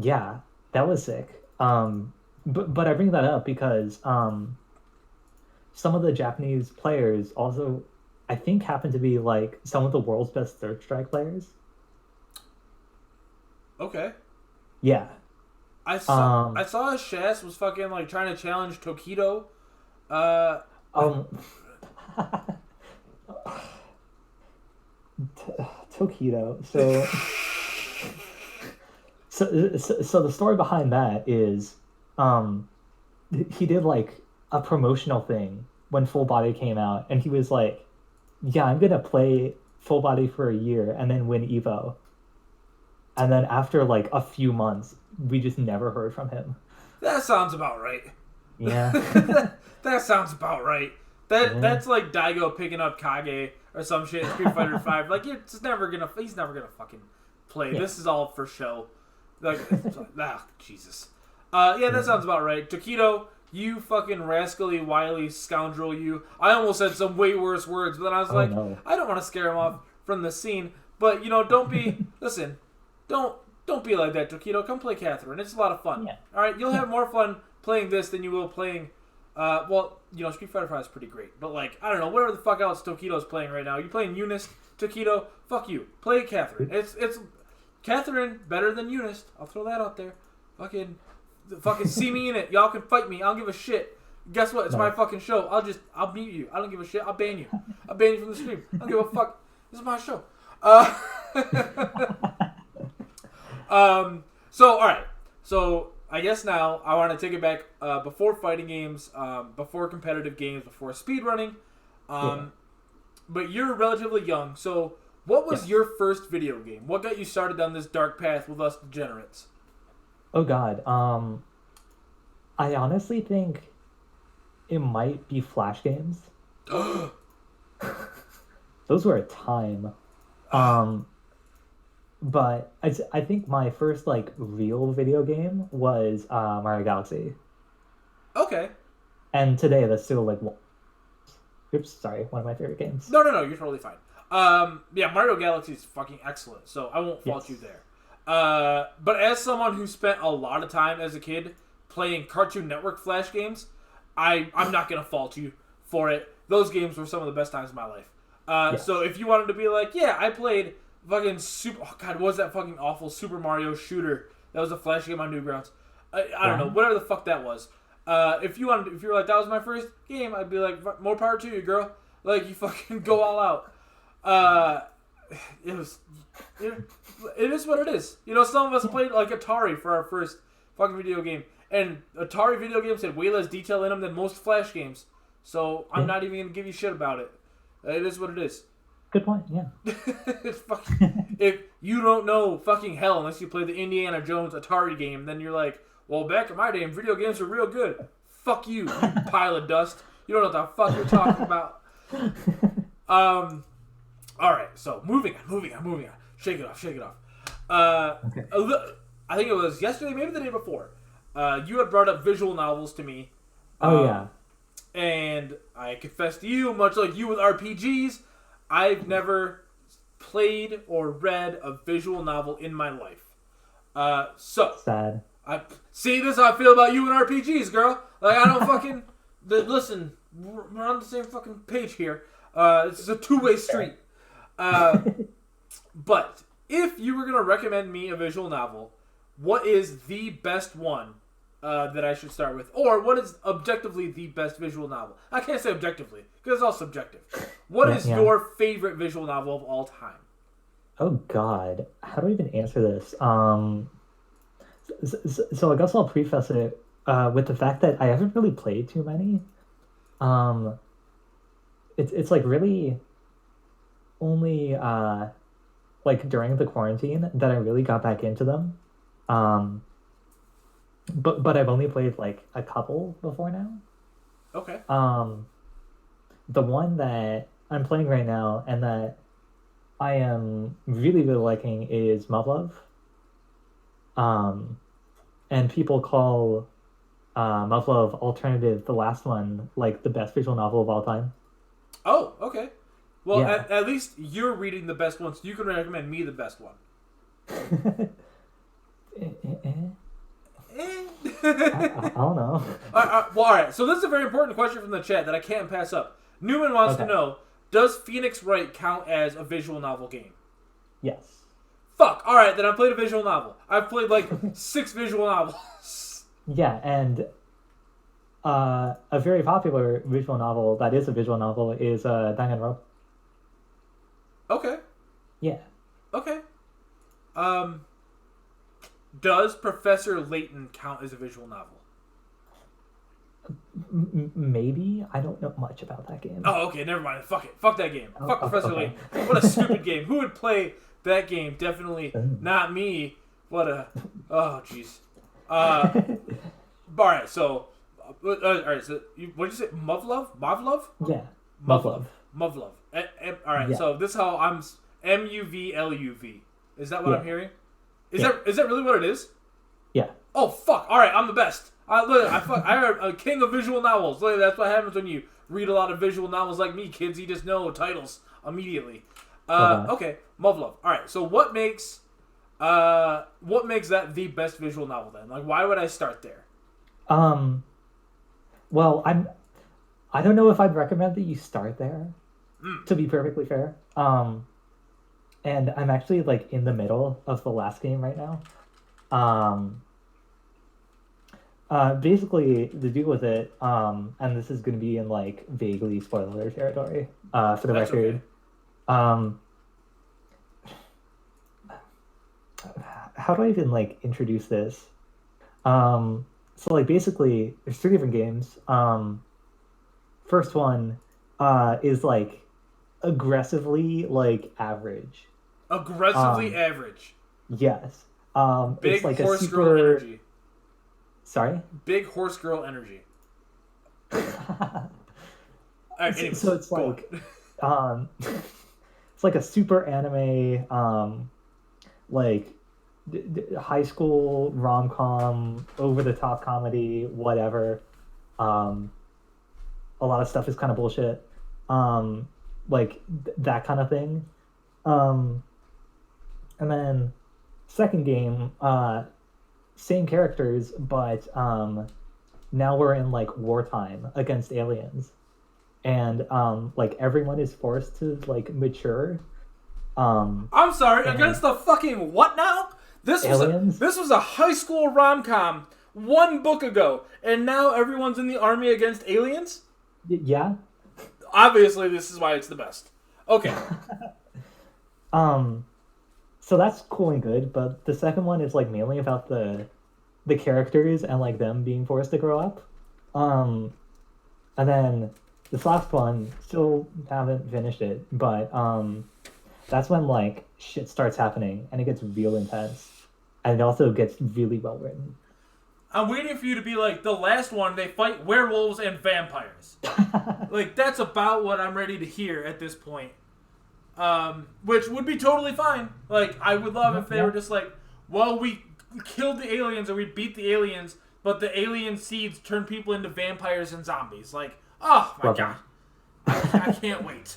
Yeah, that was sick. But I bring that up because some of the Japanese players also, I think, happen to be like some of the world's best third strike players.
Okay.
Yeah.
I saw Shas was fucking like trying to challenge Tokido.
Tokido. So the story behind that is he did like a promotional thing when Full Body came out, and he was like, yeah, I'm gonna play Full Body for a year and then win Evo. And then after like a few months, we just never heard from him.
That sounds about right.
Yeah.
That sounds about right. That's like Daigo picking up Kage or some shit in Street Fighter 5. Like, he's never gonna fucking play. Yeah. This is all for show. Like, Jesus. Yeah, that sounds about right. Tokido, you fucking rascally, wily scoundrel, you. I almost said some way worse words, but then I was no. I don't want to scare him off from the scene. But, don't be... Listen, don't be like that, Tokido. Come play Catherine. It's a lot of fun. Yeah. All right? You'll have more fun playing this than you will playing... Street Fighter 5 is pretty great. But, like, I don't know, whatever the fuck else Tokido's playing right now. You playing Eunice, Tokido, fuck you. Play Catherine. It's Catherine better than Eunice. I'll throw that out there. Fucking see me in it. Y'all can fight me. I don't give a shit. Guess what? It's my fucking show. I'll mute you. I don't give a shit. I'll ban you. I'll ban you from the stream. I don't give a fuck. This is my show. So, alright. So, I guess now I want to take it back before fighting games, before competitive games, before speedrunning. But you're relatively young, so what was your first video game? What got you started down this dark path with us degenerates?
Oh God, I honestly think it might be Flash games. Those were a time. But I think my first like real video game was Mario Galaxy.
Okay.
And today that's still like, oops, sorry, one of my favorite games.
No, you're totally fine. Yeah, Mario Galaxy is fucking excellent, so I won't fault you there. But as someone who spent a lot of time as a kid playing Cartoon Network Flash games, I'm not gonna fault you for it. Those games were some of the best times of my life. So if you wanted to be like, yeah, I played Fucking super. Oh god, what was that fucking awful Super Mario shooter? That was a Flash game on Newgrounds. I don't know, whatever the fuck that was. If you were like, that was my first game, I'd be like, more power to you, girl. Like, you fucking go all out. It is what it is. You know, some of us played like Atari for our first fucking video game, and Atari video games had way less detail in them than most Flash games. So I'm not even gonna give you shit about it. It is what it is.
Good point. Yeah.
It's fucking, if you don't know fucking hell unless you play the Indiana Jones Atari game, then you're like, well, back in my day, video games were real good. Fuck you, you pile of dust. You don't know what the fuck you're talking about. All right, so moving on. Shake it off. Okay. I think it was yesterday, maybe the day before. You had brought up visual novels to me.
Oh, yeah.
And I confess to you, much like you with RPGs, I've never played or read a visual novel in my life. So
sad.
I see this. How I feel about you and RPGs, girl. Like, I don't fucking listen. We're on the same fucking page here. This is a two-way street. But if you were gonna recommend me a visual novel, what is the best one that I should start with, or what is objectively the best visual novel? I can't say objectively because it's all subjective. What is your favorite visual novel of all time?
Oh God, how do I even answer this? So I guess I'll preface it with the fact that I haven't really played too many. It's like really only like during the quarantine that I really got back into them. But I've only played like a couple before now.
Okay.
The one that I'm playing right now and that I am really liking is Muv-Luv. And people call Muv-Luv Alternative, the last one, like the best visual novel of all time.
Oh, okay. Well,
Yeah.
at least you're reading the best one, so you can recommend me the best one.
I don't know.
All right. So this is a very important question from the chat that I can't pass up. Newman wants to know, does Phoenix Wright count as a visual novel game?
Yes.
Fuck. All right, then I played a visual novel. I've played like 6 visual novels.
Yeah, and a very popular visual novel that is a visual novel is Danganronpa.
Okay.
Yeah.
Okay. Does Professor Layton count as a visual novel?
Maybe. I don't know much about that game.
Oh, okay. Never mind. Fuck it. Fuck that game. Fuck Professor
okay.
Layton. What a stupid game. Who would play that game? Definitely not me. What a... Oh, jeez. All right. So... all right. So, what did you say? Muv-Luv? Muv-Luv?
Yeah.
Muv-Luv. Muv-Luv. All right.
Yeah.
So this is how I'm... Muvluv. Is that what I'm hearing? Is that really what it is?
Yeah.
Oh fuck! All right, I'm the best. I'm a king of visual novels. Look, that's what happens when you read a lot of visual novels like me, kids. You just know titles immediately. Okay, Muv-Luv. All right. So what makes that the best visual novel then? Like, why would I start there?
Well, I don't know if I'd recommend that you start there. To be perfectly fair. And I'm actually like in the middle of the last game right now. Basically the deal with it, and this is going to be in like vaguely spoiler territory, for the record. Okay. How do I even like introduce this? So like basically there's 3 different games. First one, is like aggressively like average.
Aggressively average.
Yes.
Big
it's like
horse
a super...
girl energy.
Sorry?
Big horse girl energy. Right, anyways,
so it's like it's like a super anime like high school rom-com, over the top comedy, whatever. A lot of stuff is kind of bullshit. Like that kind of thing. And then second game, same characters, but now we're in like wartime against aliens, and like everyone is forced to like mature
I'm sorry, against the fucking what now? This was a high school rom-com 1 book ago, and now everyone's in the army against aliens?
Yeah.
Obviously, this is why it's the best. Okay.
So that's cool and good, but the second one is like mainly about the characters and like them being forced to grow up. And then this last one, still haven't finished it, but that's when like shit starts happening and it gets real intense. And it also gets really well written.
I'm waiting for you to be like, the last one, they fight werewolves and vampires. Like, that's about what I'm ready to hear at this point. Which would be totally fine. Like, I would love if they were just like, well, we killed the aliens or we beat the aliens, but the alien seeds turn people into vampires and zombies. Like, oh my god. I can't wait.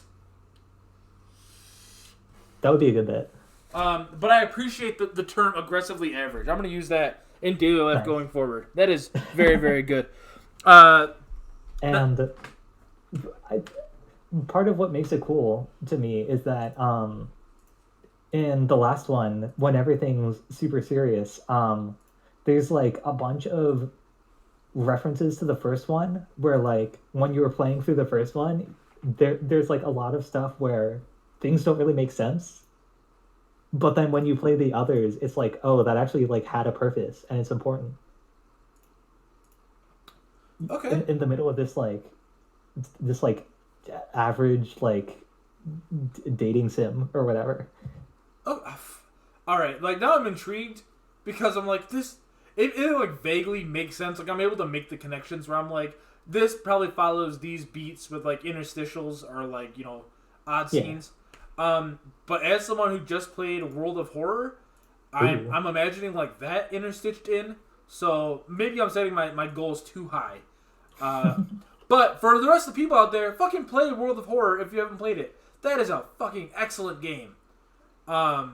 That would be a good bit.
But I appreciate the term aggressively average. I'm going to use that in daily life going forward. That is very, very good.
And part of what makes it cool to me is that in the last one, when everything's super serious, there's like a bunch of references to the first one where like when you were playing through the first one, there's like a lot of stuff where things don't really make sense. But then when you play the others, it's like, oh, that actually like had a purpose and it's important.
Okay.
In the middle of this average like dating sim or whatever.
Oh, all right. Like now I'm intrigued because I'm like this. It like vaguely makes sense. Like I'm able to make the connections where I'm like this probably follows these beats with like interstitials or like odd scenes. But as someone who just played World of Horror, I'm imagining like that interstitched in. So maybe I'm setting my goals too high. But for the rest of the people out there, fucking play World of Horror if you haven't played it. That is a fucking excellent game. I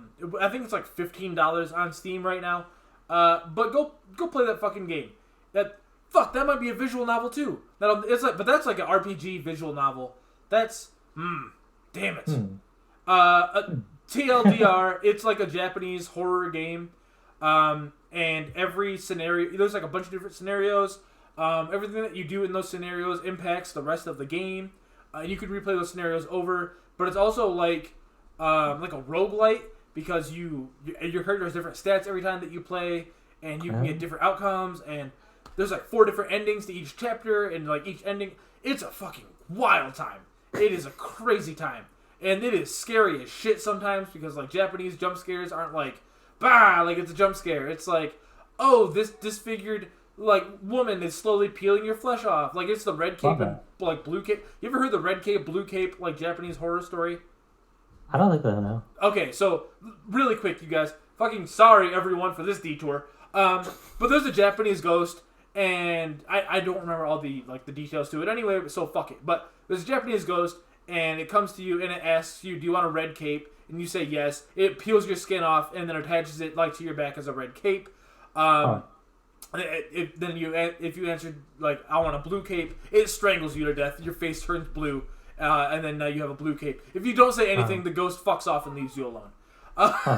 think it's like $15 on Steam right now. But go play that fucking game. That might be a visual novel too. But that's like an RPG visual novel. That's damn it. TLDR, it's like a Japanese horror game. And every scenario, there's like a bunch of different scenarios. Everything that you do in those scenarios impacts the rest of the game. You can replay those scenarios over, but it's also like a roguelite because your character has different stats every time that you play, and you can get different outcomes. And there's like 4 different endings to each chapter, and like each ending, it's a fucking wild time. It is a crazy time, and it is scary as shit sometimes because like Japanese jump scares aren't like bah, like it's a jump scare. It's like, oh, this disfigured like woman is slowly peeling your flesh off. Like it's the red cape and like blue cape. You ever heard the red cape, blue cape like Japanese horror story?
I don't think that, no.
Okay, so really quick, you guys. Fucking sorry everyone for this detour. But there's a Japanese ghost, and I don't remember all the details to it anyway. So fuck it. But there's a Japanese ghost, and it comes to you and it asks you, "Do you want a red cape?" And you say yes. It peels your skin off and then attaches it like to your back as a red cape. If you answered like I want a blue cape, it strangles you to death. Your face turns blue, and then now you have a blue cape. If you don't say anything, the ghost fucks off and leaves you alone.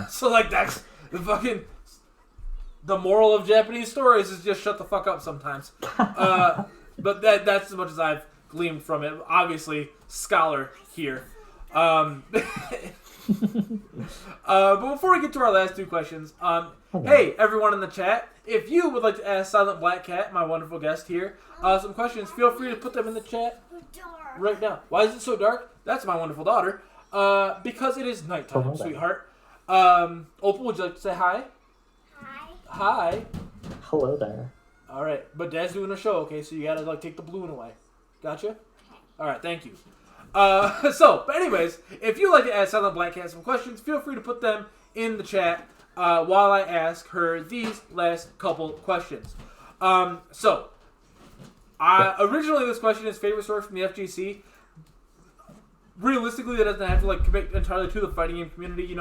So like that's the moral of Japanese stories is just shut the fuck up sometimes. But that's as much as I've gleaned from it. Obviously, scholar here. But before we get to our last 2 questions, hey, everyone in the chat, if you would like to ask Silent Black Cat, my wonderful guest here, some questions, feel free to put them in the chat right now. Why is it so dark? That's my wonderful daughter. Because it is nighttime, sweetheart. Opal, would you like to say hi? Hi.
Hello there.
All right, but Dad's doing a show, okay? So you gotta take the balloon away. Gotcha? All right, thank you. But anyways, if you'd like to ask Silent Black Cat some questions, feel free to put them in the chat while I ask her these last couple questions. Originally this question is favorite source from the FGC. Realistically, that doesn't have to commit entirely to the fighting game community.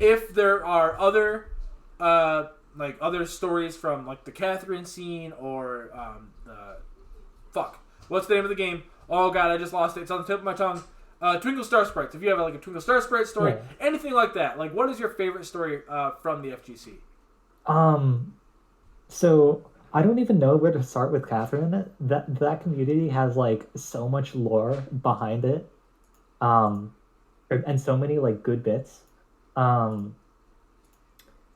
If there are other other stories from the Catherine scene or what's the name of the game? Oh god, I just lost it. It's on the tip of my tongue. Twinkle Star Sprites. If you have like a Twinkle Star Sprite story,
Yeah.
anything like that. Like, what is your favorite story from the FGC?
So I don't even know where to start with Catherine. That community has like so much lore behind it, um, and so many like good bits. Um,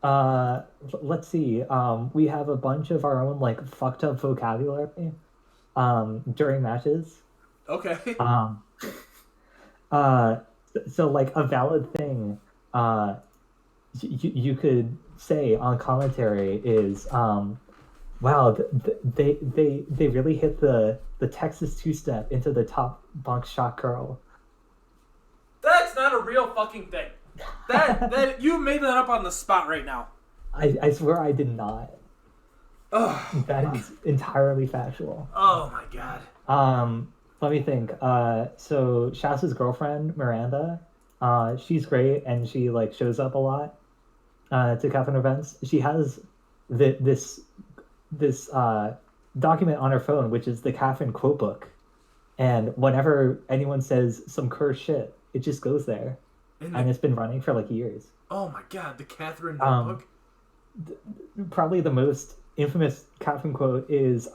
let's see. We have a bunch of our own like fucked up vocabulary, during matches.
Okay.
Um, uh, so like a valid thing, you could say on commentary is, wow, they really hit the Texas two-step into the top bunk shot curl.
That's not a real fucking thing. That you made that up on the spot right now.
I swear I did not.
Ugh.
That is entirely factual.
Oh my god.
Let me think. So Shas's girlfriend, Miranda, she's great and she like shows up a lot to Catherine events. She has this document on her phone, which is the Catherine quote book. And whenever anyone says some curse shit, it just goes there. And it's been running for like years.
Oh my god, the Catherine notebook.
Probably the most infamous Catherine quote is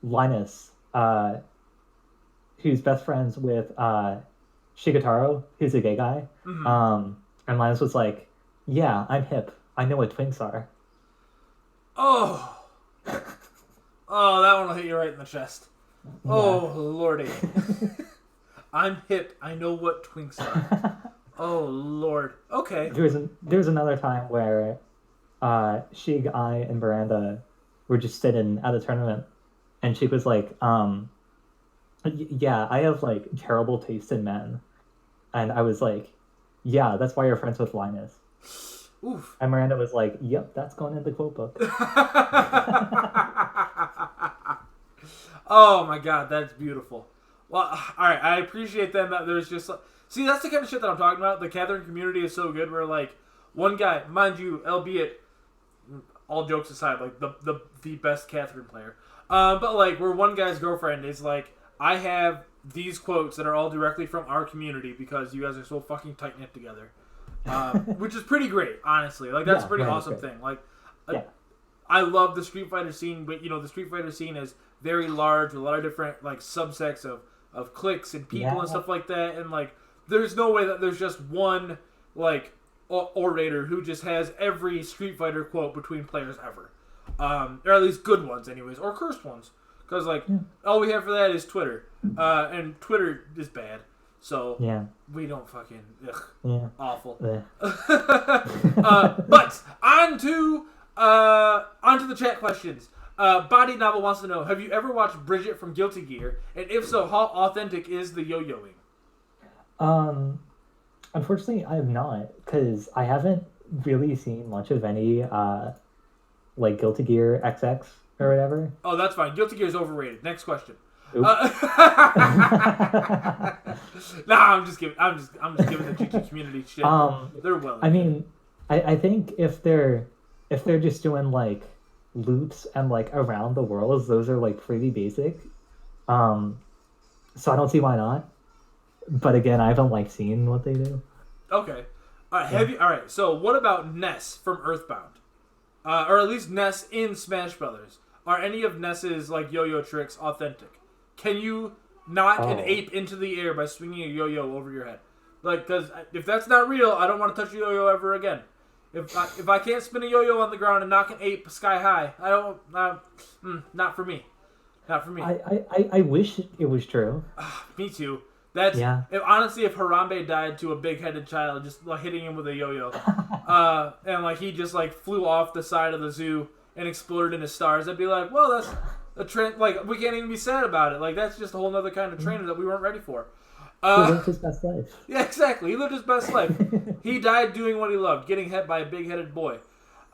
Linus, who's best friends with Shigetaro, who's a gay guy.
Mm-hmm.
And Linus was like, "Yeah, I'm hip. I know what twinks are."
Oh. Oh, that one will hit you right in the chest. Yeah. Oh, lordy. I'm hip. I know what twinks are. Oh, Lord. Okay.
There's another time where Shig, I, and Miranda were just sitting at a tournament, and Shig was like, yeah, I have like terrible taste in men. And I was like, yeah, that's why you're friends with Linus.
Oof.
And Miranda was like, yep, that's going in the quote book.
Oh my god, that's beautiful. Well, alright, I appreciate then that there's just... See, that's the kind of shit that I'm talking about. The Catherine community is so good where, like, one guy, mind you, albeit, all jokes aside, like, the best Catherine player. But, like, where one guy's girlfriend is like, I have these quotes that are all directly from our community because you guys are so fucking tight-knit together. Which is pretty great, honestly. Like, that's a pretty awesome thing. Like, I love the Street Fighter scene, but, you know, the Street Fighter scene is very large with a lot of different, like, subsects of cliques and people and stuff like that. And, like, there's no way that there's just one, like, orator who just has every Street Fighter quote between players ever. Or at least good ones, anyways. Or cursed ones. Because, like, all we have for that is Twitter. And Twitter is bad. So, we don't fucking... Ugh, awful. But, on to the chat questions. Body Novel wants to know, have you ever watched Bridget from Guilty Gear? And if so, how authentic is the yo-yoing?
Unfortunately, I have not, because I haven't really seen much of any, like, Guilty Gear XX or whatever.
Oh, that's fine. Guilty Gear is overrated. Next question. Nah, I'm just giving the GT community shit. They're well.
I mean, I think if they're just doing, like, loops and, like, around the worlds, those are, like, pretty basic. So I don't see why not. But again, I haven't, like, seen what they do.
Okay. All right. All right. So what about Ness from Earthbound? Or at least Ness in Smash Brothers. Are any of Ness's, like, yo-yo tricks authentic? Can you knock an ape into the air by swinging a yo-yo over your head? Like, because if that's not real, I don't want to touch a yo-yo ever again. If I can't spin a yo-yo on the ground and knock an ape sky high, I don't... not for me. Not for me.
I wish it was true.
Me too. That's honestly, if Harambe died to a big-headed child just like hitting him with a yo-yo, and like he just like flew off the side of the zoo and exploded into stars, I'd be like, well, that's a trend. Like, we can't even be sad about it. Like, that's just a whole other kind of trainer that we weren't ready for.
He lived his best life.
Yeah, exactly. He lived his best life. He died doing what he loved, getting hit by a big-headed boy.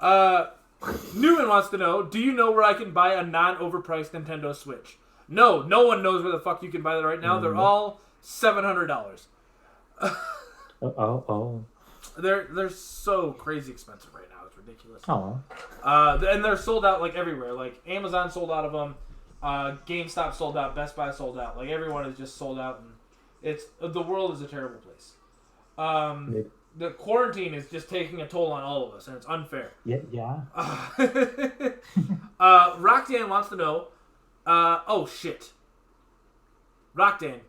Newman wants to know, do you know where I can buy a non-overpriced Nintendo Switch? No one knows where the fuck you can buy that right now. They're all $700. They're so crazy expensive right now. It's ridiculous. And they're sold out like everywhere. Like Amazon sold out of them. GameStop sold out. Best Buy sold out. Like everyone is just sold out. And It's the world is a terrible place.
Maybe.
The quarantine is just taking a toll on all of us, and it's unfair.
Yeah.
Rockdan wants to know. Oh shit. Rockdan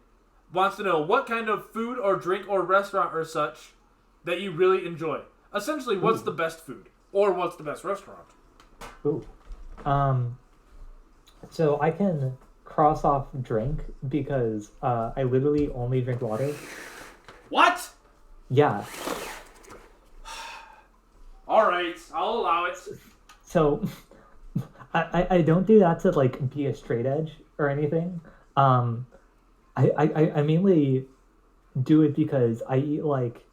wants to know what kind of food or drink or restaurant or such that you really enjoy. Essentially, what's the best food or what's the best restaurant?
Ooh. So I can cross off drink because I literally only drink water.
What?
Yeah.
All right, I'll allow it.
So I don't do that to like be a straight edge or anything. I mainly do it because I eat like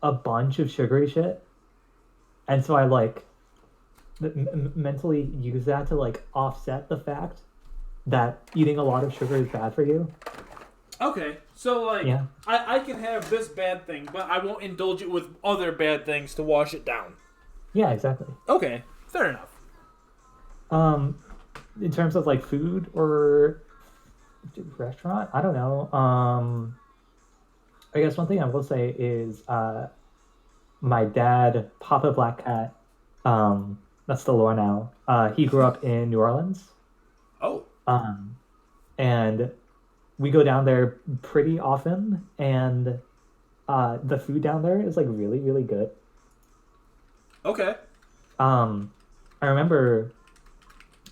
a bunch of sugary shit, and so I like mentally use that to like offset the fact that eating a lot of sugar is bad for you.
Okay, so like,
Yeah.
I can have this bad thing, but I won't indulge it with other bad things to wash it down.
Yeah, exactly.
Okay, fair enough.
In terms of like food or restaurant, I don't know. I guess one thing I will say is my dad, Papa Black Cat, that's the lore now. He grew up in New Orleans.
Oh.
And we go down there pretty often, and the food down there is like really, really good.
Okay.
I remember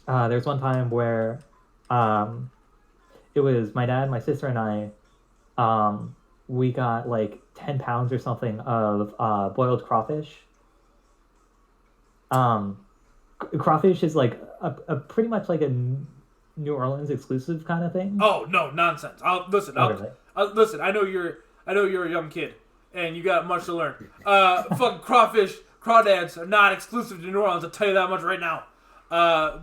there's one time where it was my dad, my sister, and I. We got like 10 pounds or something of boiled crawfish. Crawfish is like a pretty much like a New Orleans exclusive kind of thing.
Oh no, nonsense! Listen. Listen. I know you're a young kid, and you got much to learn. Fucking crawfish, crawdads are not exclusive to New Orleans. I'll tell you that much right now.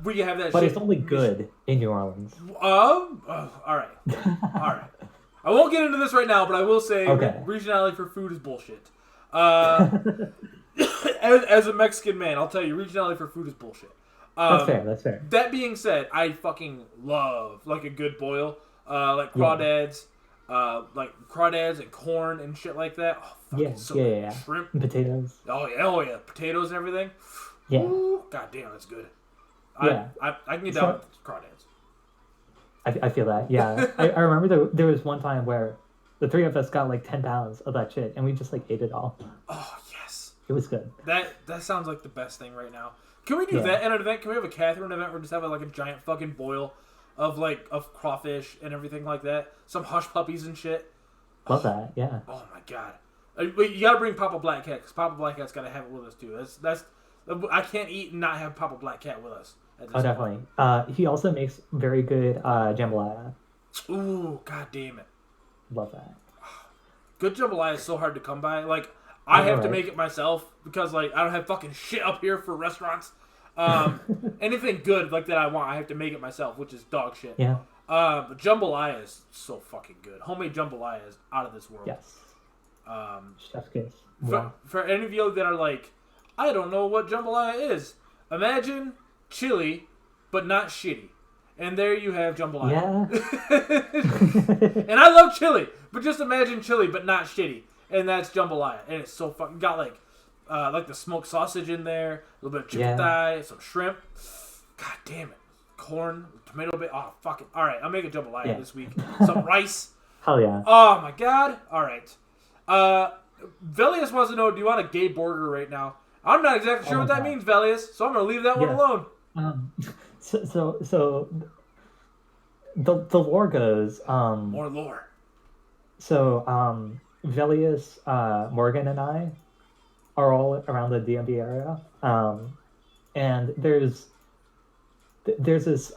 We can have that.
But
shit.
it's only good in New Orleans.
All right, all right. I won't get into this right now, but I will say regionality for food is bullshit. As a Mexican man, I'll tell you, regionality for food is bullshit.
That's fair.
That being said, I fucking love like a good boil, like crawdads, and corn and shit like that. Oh,
Yeah.
Shrimp,
and potatoes.
Oh yeah, potatoes and everything.
Yeah.
Ooh, God damn, that's good.
Yeah.
I can get down with crawdads.
I feel that. Yeah. I remember there was one time where the three of us got like 10 pounds of that shit, and we just like ate it all.
Oh yes.
It was good.
That sounds like the best thing right now. Can we do that in an event? Can we have a Catherine event where we just have like a giant fucking boil of crawfish and everything like that? Some hush puppies and shit.
Love that, yeah.
Oh my god. You gotta bring Papa Black Cat, because Papa Black Cat's gotta have it with us too. That's I can't eat and not have Papa Black Cat with us.
Oh, definitely. He also makes very good jambalaya.
Ooh, god damn it.
Love that.
Good jambalaya is so hard to come by. Like, I have to make it myself because, like, I don't have fucking shit up here for restaurants. Anything good like that I want, I have to make it myself, which is dog shit.
Yeah.
But jambalaya is so fucking good. Homemade jambalaya is out of this world.
Yes. Chef's kiss.
For any of you that are like, I don't know what jambalaya is. Imagine chili, but not shitty. And there you have jambalaya.
Yeah.
And I love chili, but just imagine chili, but not shitty. And that's jambalaya. And it's so fucking got like the smoked sausage in there, a little bit of chicken thigh, some shrimp. God damn it. Corn, tomato bit. Oh, fuck it. All right, I'll make a jambalaya this week. Some rice.
Hell yeah.
Oh my god. All right. Velius wants to know, do you want a gay burger right now? I'm not exactly sure what that means, Velius, so I'm going to leave that one alone.
So the lore goes...
More lore.
So, Velius, Morgan, and I are all around the DMV area. And there's this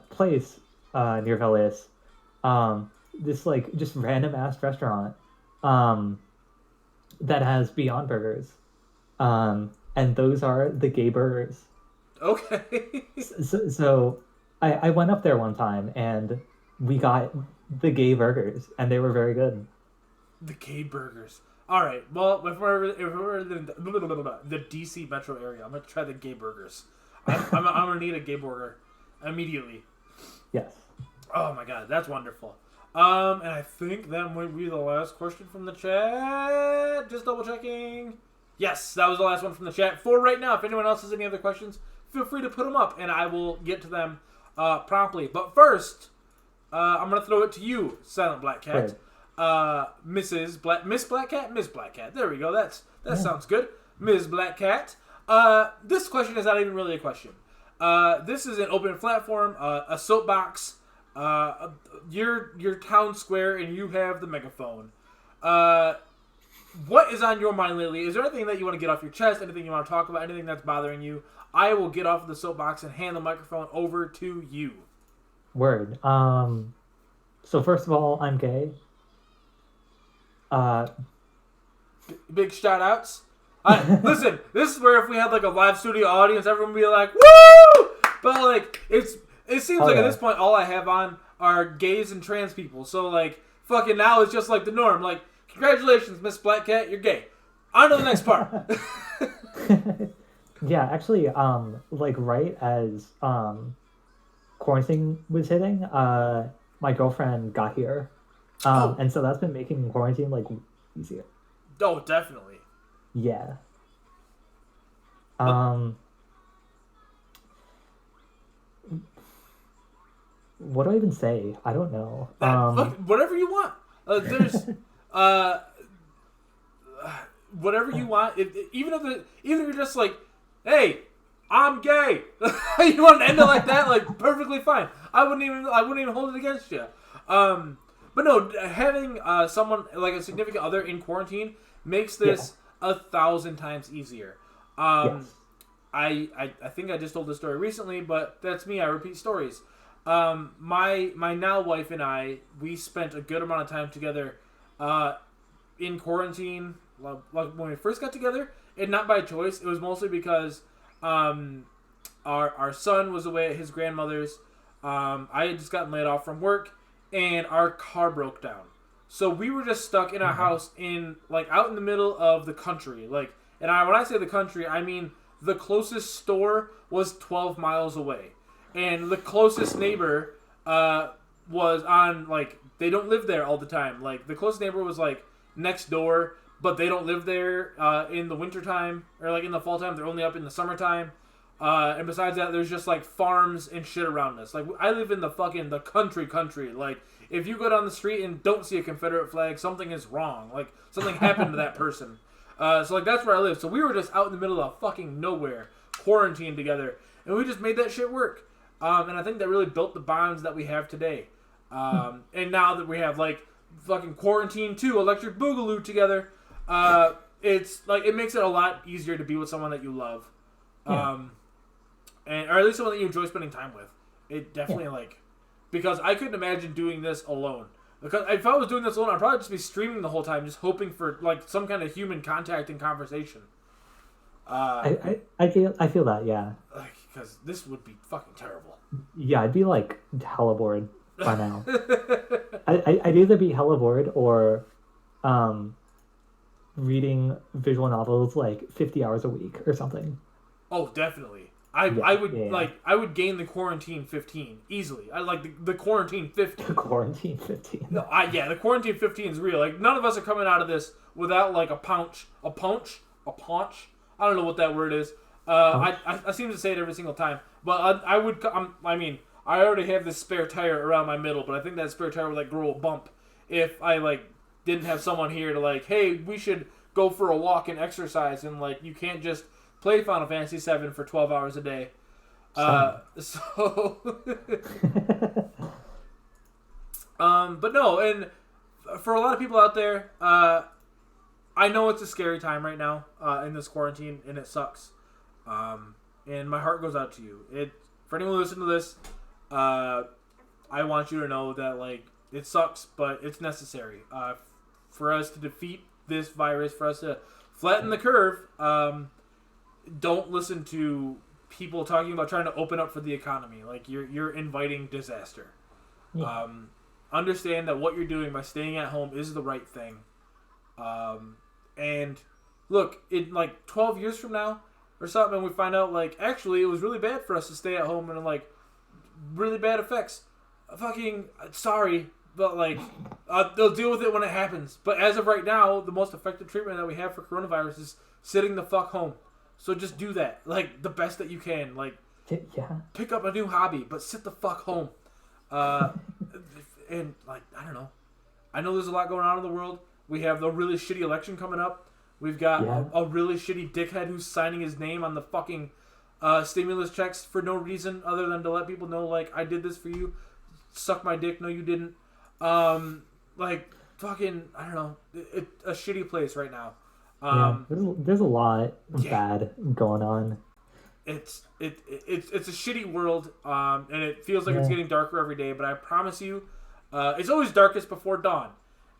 place near Velius, this like just random ass restaurant that has Beyond Burgers. And those are the gay burgers.
Okay.
So I went up there one time and we got the gay burgers and they were very good.
The gay burgers. All right. Well, if we're in the DC metro area, I'm gonna try the gay burgers. I'm gonna need a gay burger immediately.
Yes.
Oh my god, that's wonderful. And I think that might be the last question from the chat. Just double checking. Yes, that was the last one from the chat for right now. If anyone else has any other questions, feel free to put them up, and I will get to them promptly. But first, I'm gonna throw it to you, Silent Black Cat. Miss Black Cat. There we go. That sounds good. Ms. Black Cat. This question is not even really a question. This is an open platform, a soapbox. Your town square, and you have the megaphone. What is on your mind lately? Is there anything that you want to get off your chest? Anything you want to talk about? Anything that's bothering you? I will get off of the soapbox and hand the microphone over to you.
Word. So first of all, I'm gay.
Big shout outs. Listen, this is where if we had like a live studio audience, everyone would be like, woo! But like, it seems like at this point, all I have on are gays and trans people. So like, fucking now it's just like the norm. Like, congratulations, Miss Black Cat, you're gay. On to the next part.
Yeah, actually, like right as quarantine was hitting, my girlfriend got here, and so that's been making quarantine like easier.
Oh, definitely.
Yeah. What do I even say? I don't know.
Look, whatever you want. There's whatever you want. Even if you're just like, hey, I'm gay. You want to end it like that? Like, perfectly fine. I wouldn't even hold it against you. But no, having someone like a significant other in quarantine makes this 1,000 times easier.
Yes.
I think I just told this story recently, but that's me. I repeat stories. My now wife and I, we spent a good amount of time together in quarantine, like when we first got together, and not by choice. It was mostly because our son was away at his grandmother's. I had just gotten laid off from work, and our car broke down. So we were just stuck in a house out in the middle of the country. Like, and when I say the country, I mean the closest store was 12 miles away. And the closest neighbor was on, like, they don't live there all the time. Like, the closest neighbor was, like, next door, but they don't live there in the wintertime, or, like, in the fall time. They're only up in the summertime. And besides that, there's just, like, farms and shit around us. Like, I live in the country. Like, if you go down the street and don't see a Confederate flag, something is wrong. Like, something happened to that person. So, like, that's where I live. So we were just out in the middle of fucking nowhere, quarantined together. And we just made that shit work. And I think that really built the bonds that we have today. And now that we have, like, fucking Quarantine 2, Electric Boogaloo together, it's, like, it makes it a lot easier to be with someone that you love. Or at least someone that you enjoy spending time with. It definitely, like, because I couldn't imagine doing this alone. Because if I was doing this alone, I'd probably just be streaming the whole time, just hoping for, like, some kind of human contact and conversation.
I feel that, yeah.
Like, because this would be fucking terrible.
Yeah, I'd be like hella bored by now. I'd either be hella bored or reading visual novels like 50 hours a week or something.
Oh, definitely. I would gain the Quarantine 15 easily. I like the Quarantine 15.
The Quarantine 15.
No, the Quarantine 15 is real. Like, none of us are coming out of this without like a paunch. I don't know what that word is. I seem to say it every single time, but I already have this spare tire around my middle, but I think that spare tire would like grow a bump if I like didn't have someone here to like, hey, we should go for a walk and exercise, and like you can't just play Final Fantasy VII for 12 hours a day. But no, and for a lot of people out there, I know it's a scary time right now in this quarantine, and it sucks. And my heart goes out to you. For anyone listening to this, I want you to know that like it sucks, but it's necessary for us to defeat this virus, for us to flatten the curve. Don't listen to people talking about trying to open up for the economy. Like you're inviting disaster. Yeah. Understand that what you're doing by staying at home is the right thing. And look, in like 12 years from now or something, we find out like actually it was really bad for us to stay at home and like really bad effects. Fucking sorry, But like, they'll deal with it when it happens. But as of right now, the most effective treatment that we have for coronavirus is sitting the fuck home. So just do that, like the best that you can. Like, pick up a new hobby, but sit the fuck home. And like, I don't know. I know there's a lot going on in the world. We have the really shitty election coming up. We've got a really shitty dickhead who's signing his name on the fucking stimulus checks for no reason other than to let people know, like, I did this for you. Suck my dick. No, you didn't. Like, fucking, I don't know. A shitty place right now.
There's a lot bad going on.
It's a shitty world, and it feels like it's getting darker every day. But I promise you, it's always darkest before dawn,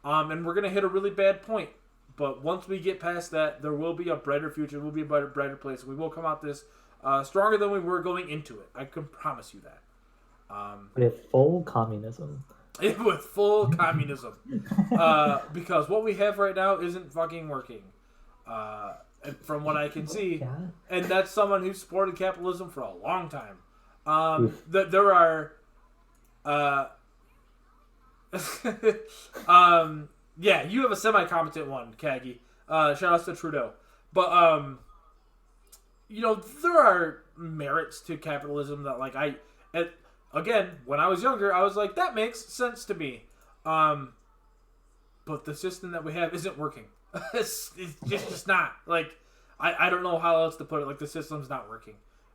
and we're gonna hit a really bad point. But once we get past that, there will be a brighter future. There will be a brighter place. We will come out this stronger than we were going into it. I can promise you that.
With full communism.
With full communism, because what we have right now isn't fucking working. From what I can see, and that's someone who supported capitalism for a long time. There are, you have a semi-competent one, Kagi. Shout out to Trudeau, but there are merits to capitalism that, like, again, when I was younger, I was like, that makes sense to me. But the system that we have isn't working. It's just not. Like, I don't know how else to put it. Like, the system's not working.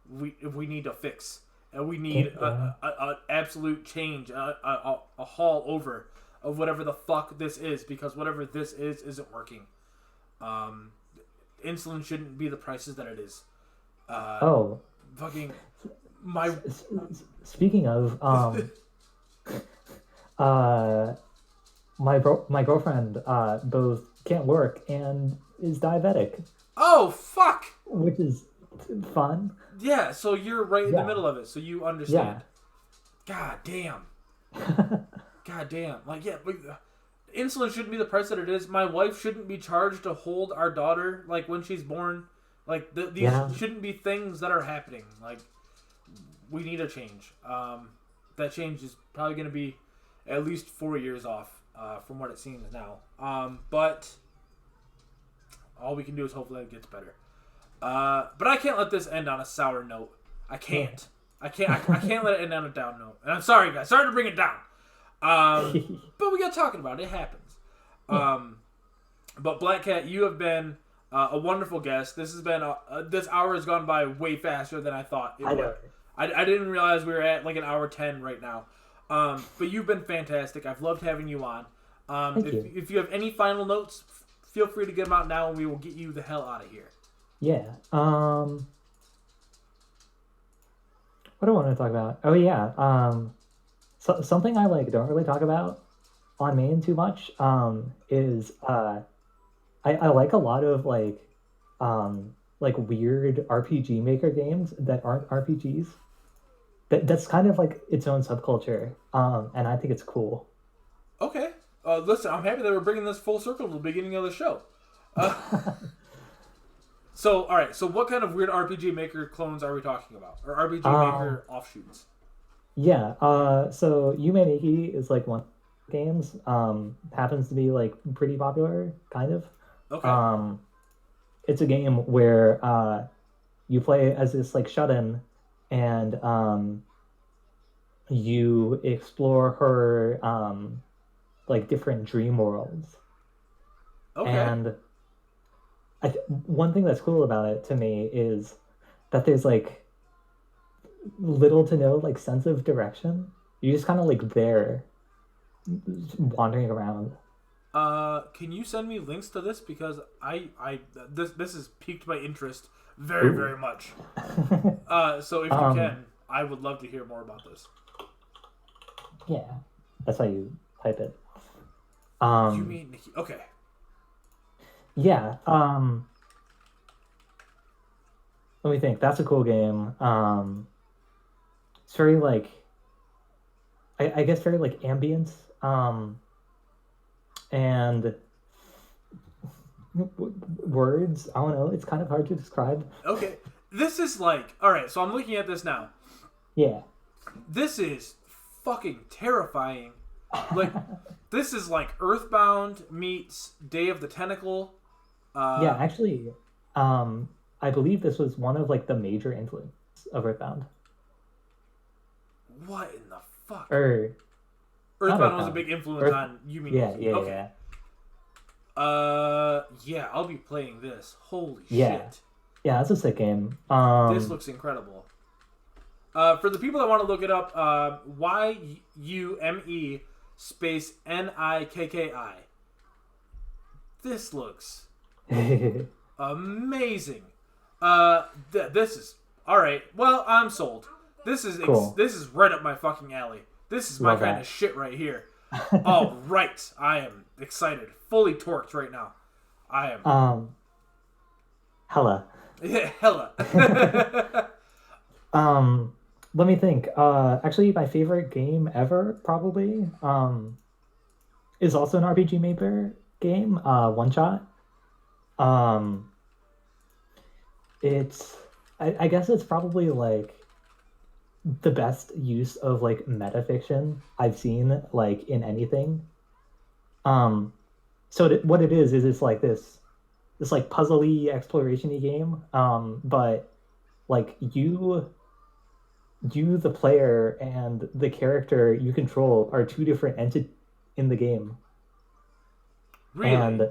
We need a fix. And we need a absolute change, a haul over of whatever the fuck this is, because whatever this is isn't working. Insulin shouldn't be the prices that it is. Fucking my.
Speaking of, my girlfriend both can't work and is diabetic.
Oh fuck!
Which is fun.
Yeah, so you're right in the middle of it, so you understand. God damn. God damn. Like, but insulin shouldn't be the price that it is. My wife shouldn't be charged to hold our daughter, like, when she's born. Like, these shouldn't be things that are happening. Like, we need a change. That change is probably going to be at least 4 years off, from what it seems now. But all we can do is hope that it gets better. But I can't let this end on a sour note. I can't. I can't let it end on a down note. And I'm sorry, guys. Sorry to bring it down. But we got talking about it. It happens. But Black Cat, you have been a wonderful guest. This has been this hour has gone by way faster than I thought it would. I didn't realize we were at like an hour 10 right now. But you've been fantastic. I've loved having you on. If you have any final notes, feel free to get them out now, and we will get you the hell out of here.
Yeah. What do I want to talk about? Oh yeah. Something I don't really talk about on main too much. Is I like a lot of weird RPG Maker games that aren't RPGs. That's kind of like its own subculture. And I think it's cool.
Okay. Listen, I'm happy that we're bringing this full circle to the beginning of the show. So, all right. So, what kind of weird RPG Maker clones are we talking about, or RPG Maker offshoots?
Yeah. So, Yume Nikki is one of the games. Happens to be pretty popular, kind of.
Okay.
It's a game where you play as this shut-in, and you explore her different dream worlds.
Okay.
And one thing that's cool about it to me is that there's little to no sense of direction. You're just kind of there, wandering around.
Can you send me links to this, because this has piqued my interest very, very much. So if you can, I would love to hear more about this.
Yeah, that's how you type it.
You mean Nikki? Okay.
Yeah. Let me think. That's a cool game. It's very I guess very ambience. And words. I don't know. It's kind of hard to describe.
Okay. This is all right. So I'm looking at this now.
Yeah.
This is fucking terrifying. Like, this is like Earthbound meets Day of the Tentacle.
Yeah, actually, I believe this was one of like the major influences of Earthbound.
What in the fuck?
Or not
Earthbound was a
Earthbound.
big influence
Earth.
on Yume
Yeah,
Nikki.
yeah,
Okay.
yeah,
Yeah, I'll be playing this. Holy
yeah,
shit.
yeah. That's a sick game.
This looks incredible. For the people that want to look it up, YUME space NIKKI. This looks amazing. This is alright. Well, I'm sold. This is
Cool.
this is right up my fucking alley. This is my
Love
kind
that.
of shit right here. All right, I am excited, fully torqued right now. I am.
Hella.
Yeah, hella.
Let me think. Actually, my favorite game ever probably is also an RPG Maker game. One Shot. Um, it's I guess it's probably like the best use of like metafiction I've seen like in anything. Um, what it is it's like this like puzzly exploration-y game. But like you the player and the character you control are two different entities in the game,
Really?
and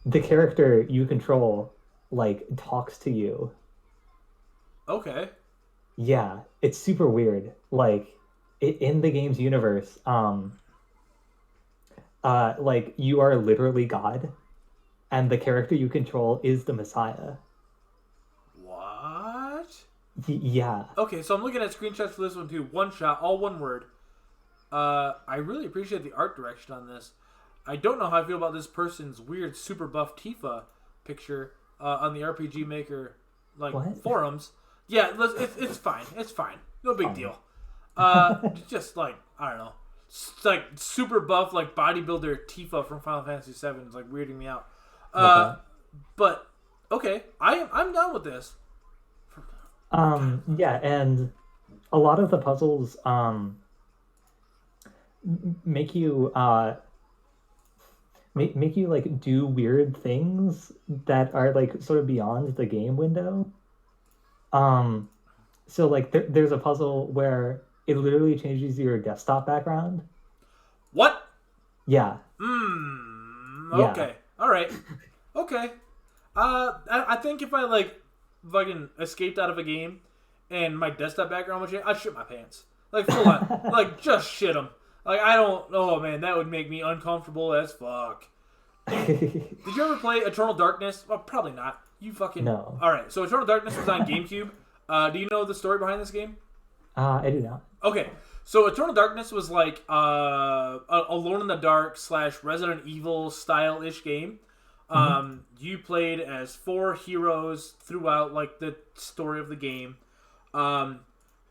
the character you control like talks to you.
Okay.
Yeah, it's super weird. Like in the game's universe, like you are literally God, and the character you control is the Messiah.
What?
Yeah.
Okay, so I'm looking at screenshots for this one too. One shot, all one word. I really appreciate the art direction on this. I don't know how I feel about this person's weird super buff Tifa picture on the RPG Maker
What?
forums. Yeah, it's fine. It's fine. No big deal. Just like I don't know, like super buff like bodybuilder Tifa from Final Fantasy VII is like weirding me out.
Okay.
But okay, I'm down with this.
Yeah, and a lot of the puzzles make you make you like do weird things that are like sort of beyond the game window. So like there's a puzzle where it literally changes your desktop background.
What?
Yeah. Yeah.
Okay. All right. Okay. I think if I like fucking escaped out of a game and my desktop background would change, I'd shit my pants. Like full on. Like just shit them. Like I don't. Oh man, that would make me uncomfortable as fuck. Did you ever play Eternal Darkness? Well, probably not. You fucking.
No.
All right. So Eternal Darkness was on GameCube. Do you know the story behind this game?
I do not.
Okay, so Eternal Darkness was like a Alone in the Dark / Resident Evil style-ish game. You played as 4 heroes throughout like the story of the game, and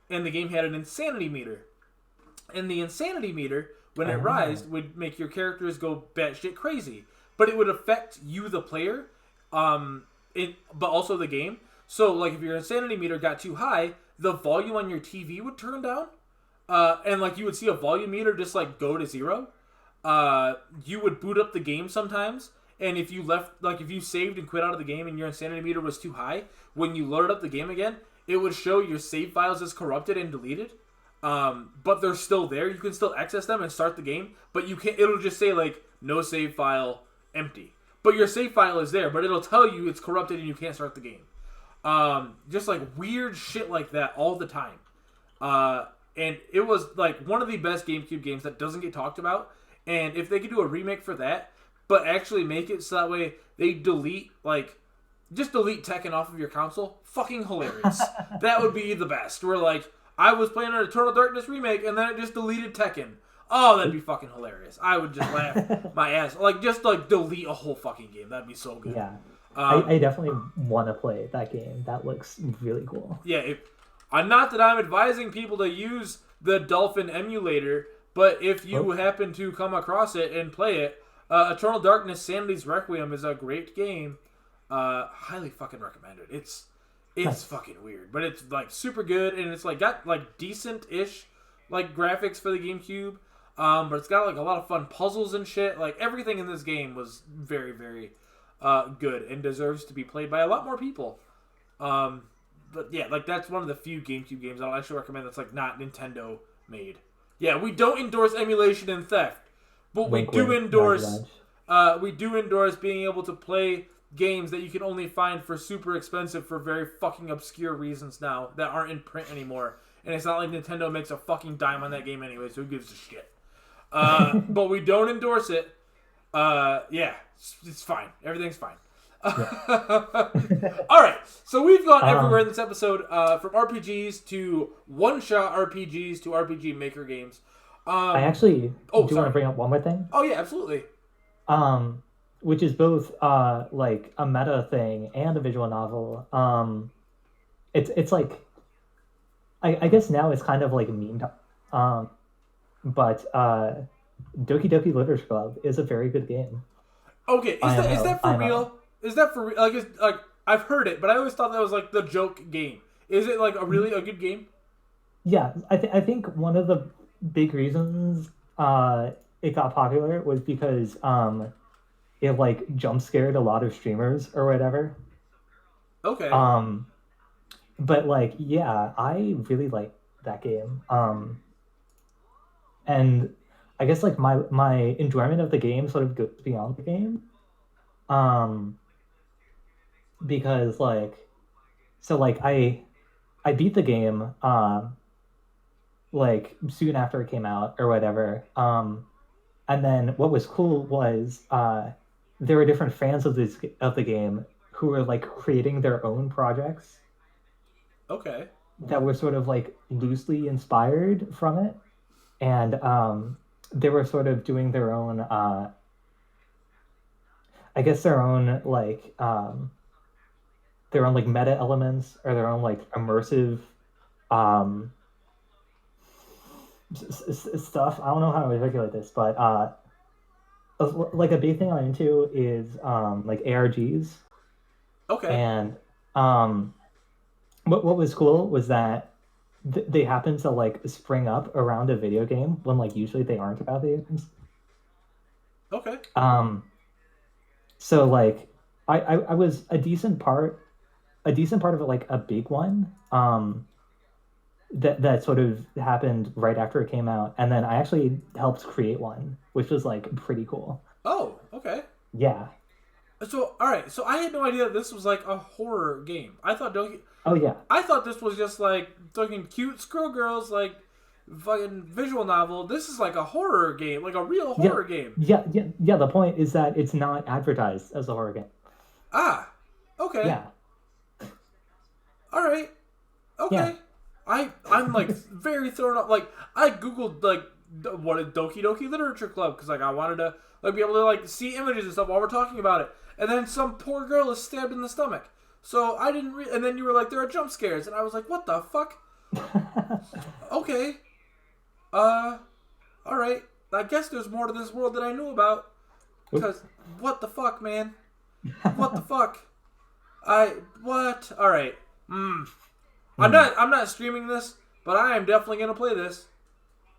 the game had an insanity meter. And the insanity meter, when it rised, would make your characters go batshit crazy, but it would affect you, the player, but also the game. So, like, if your insanity meter got too high, the volume on your TV would turn down, and like you would see a volume meter just like go to 0. You would boot up the game sometimes, and if you if you saved and quit out of the game and your insanity meter was too high, when you loaded up the game again, it would show your save files as corrupted and deleted. But they're still there. You can still access them and start the game, but you can't. It'll just say like no save file, empty. But your save file is there, but it'll tell you it's corrupted and you can't start the game. Just like weird shit like that all the time. And it was like one of the best GameCube games that doesn't get talked about. And if they could do a remake for that, but actually make it so that way they just delete Tekken off of your console, fucking hilarious. That would be the best. Where like I was playing an Eternal Darkness remake and then it just deleted Tekken. Oh, that'd be fucking hilarious. I would just laugh my ass. Like just like delete a whole fucking game. That'd be so good.
Yeah. I definitely want to play that game. That looks really cool.
Yeah, not that I'm advising people to use the Dolphin emulator, but if you happen to come across it and play it, Eternal Darkness Sanity's Requiem is a great game. Highly fucking recommend it. It's
Nice.
fucking weird, but it's like super good, and it's like got like decent-ish like graphics for the GameCube. But it's got like a lot of fun puzzles and shit. Like everything in this game was very, very good and deserves to be played by a lot more people. But yeah, like that's one of the few GameCube games I'll actually recommend that's like not Nintendo made. Yeah, we don't endorse emulation and theft, but
Wink,
we do
wink,
endorse
nudge,
we do endorse being able to play games that you can only find for super expensive for very fucking obscure reasons now that aren't in print anymore. And it's not like Nintendo makes a fucking dime on that game anyway, so who gives a shit? But we don't endorse it. Yeah, it's fine. Everything's fine. Alright, so we've gone everywhere in this episode, from RPGs to one-shot RPGs to RPG Maker games.
I actually do want to bring up one more thing.
Oh yeah, absolutely.
Which is both like a meta thing and a visual novel. It's like I guess now it's kind of like a meme. But Doki Doki Literature Club is a very good game.
Okay, is that for real? Is that for real? Like I've heard it, but I always thought that was like the joke game. Is it like a good game?
Yeah, I think one of the big reasons it got popular was because it like jump scared a lot of streamers or whatever.
Okay.
But like yeah, I really like that game. And I guess like my enjoyment of the game sort of goes beyond the game. Because like so like I beat the game like soon after it came out or whatever. And then what was cool was there were different fans of the game who were like creating their own projects.
Okay.
That were sort of like loosely inspired from it. And they were sort of doing their own I guess their own like meta elements or their own like immersive stuff. I don't know how to articulate this, but like a big thing I'm into is like ARGs.
Okay.
And what was cool was that they happen to like spring up around a video game when like usually they aren't about video games.
Okay.
So like I was a decent part of it, like a big one that sort of happened right after it came out, and then I actually helped create one, which was like pretty cool.
Oh, okay.
Yeah.
So all right, so I had no idea this was like a horror game. I thought
Oh yeah.
I thought this was just like fucking cute squirrel girls, like fucking visual novel. This is like a horror game, like a real horror game.
Yeah. The point is that it's not advertised as a horror game.
Ah, okay.
Yeah.
All right. Okay.
Yeah.
I'm like very thrown off. Like I googled like what is Doki Doki Literature Club because like I wanted to like be able to like see images and stuff while we're talking about it. And then some poor girl is stabbed in the stomach. So I didn't and then you were like, there are jump scares. And I was like, what the fuck? Okay. Alright. I guess there's more to this world that I knew about. Because, what the fuck, man? What the fuck? What? Alright. I'm not streaming this, but I am definitely gonna play this.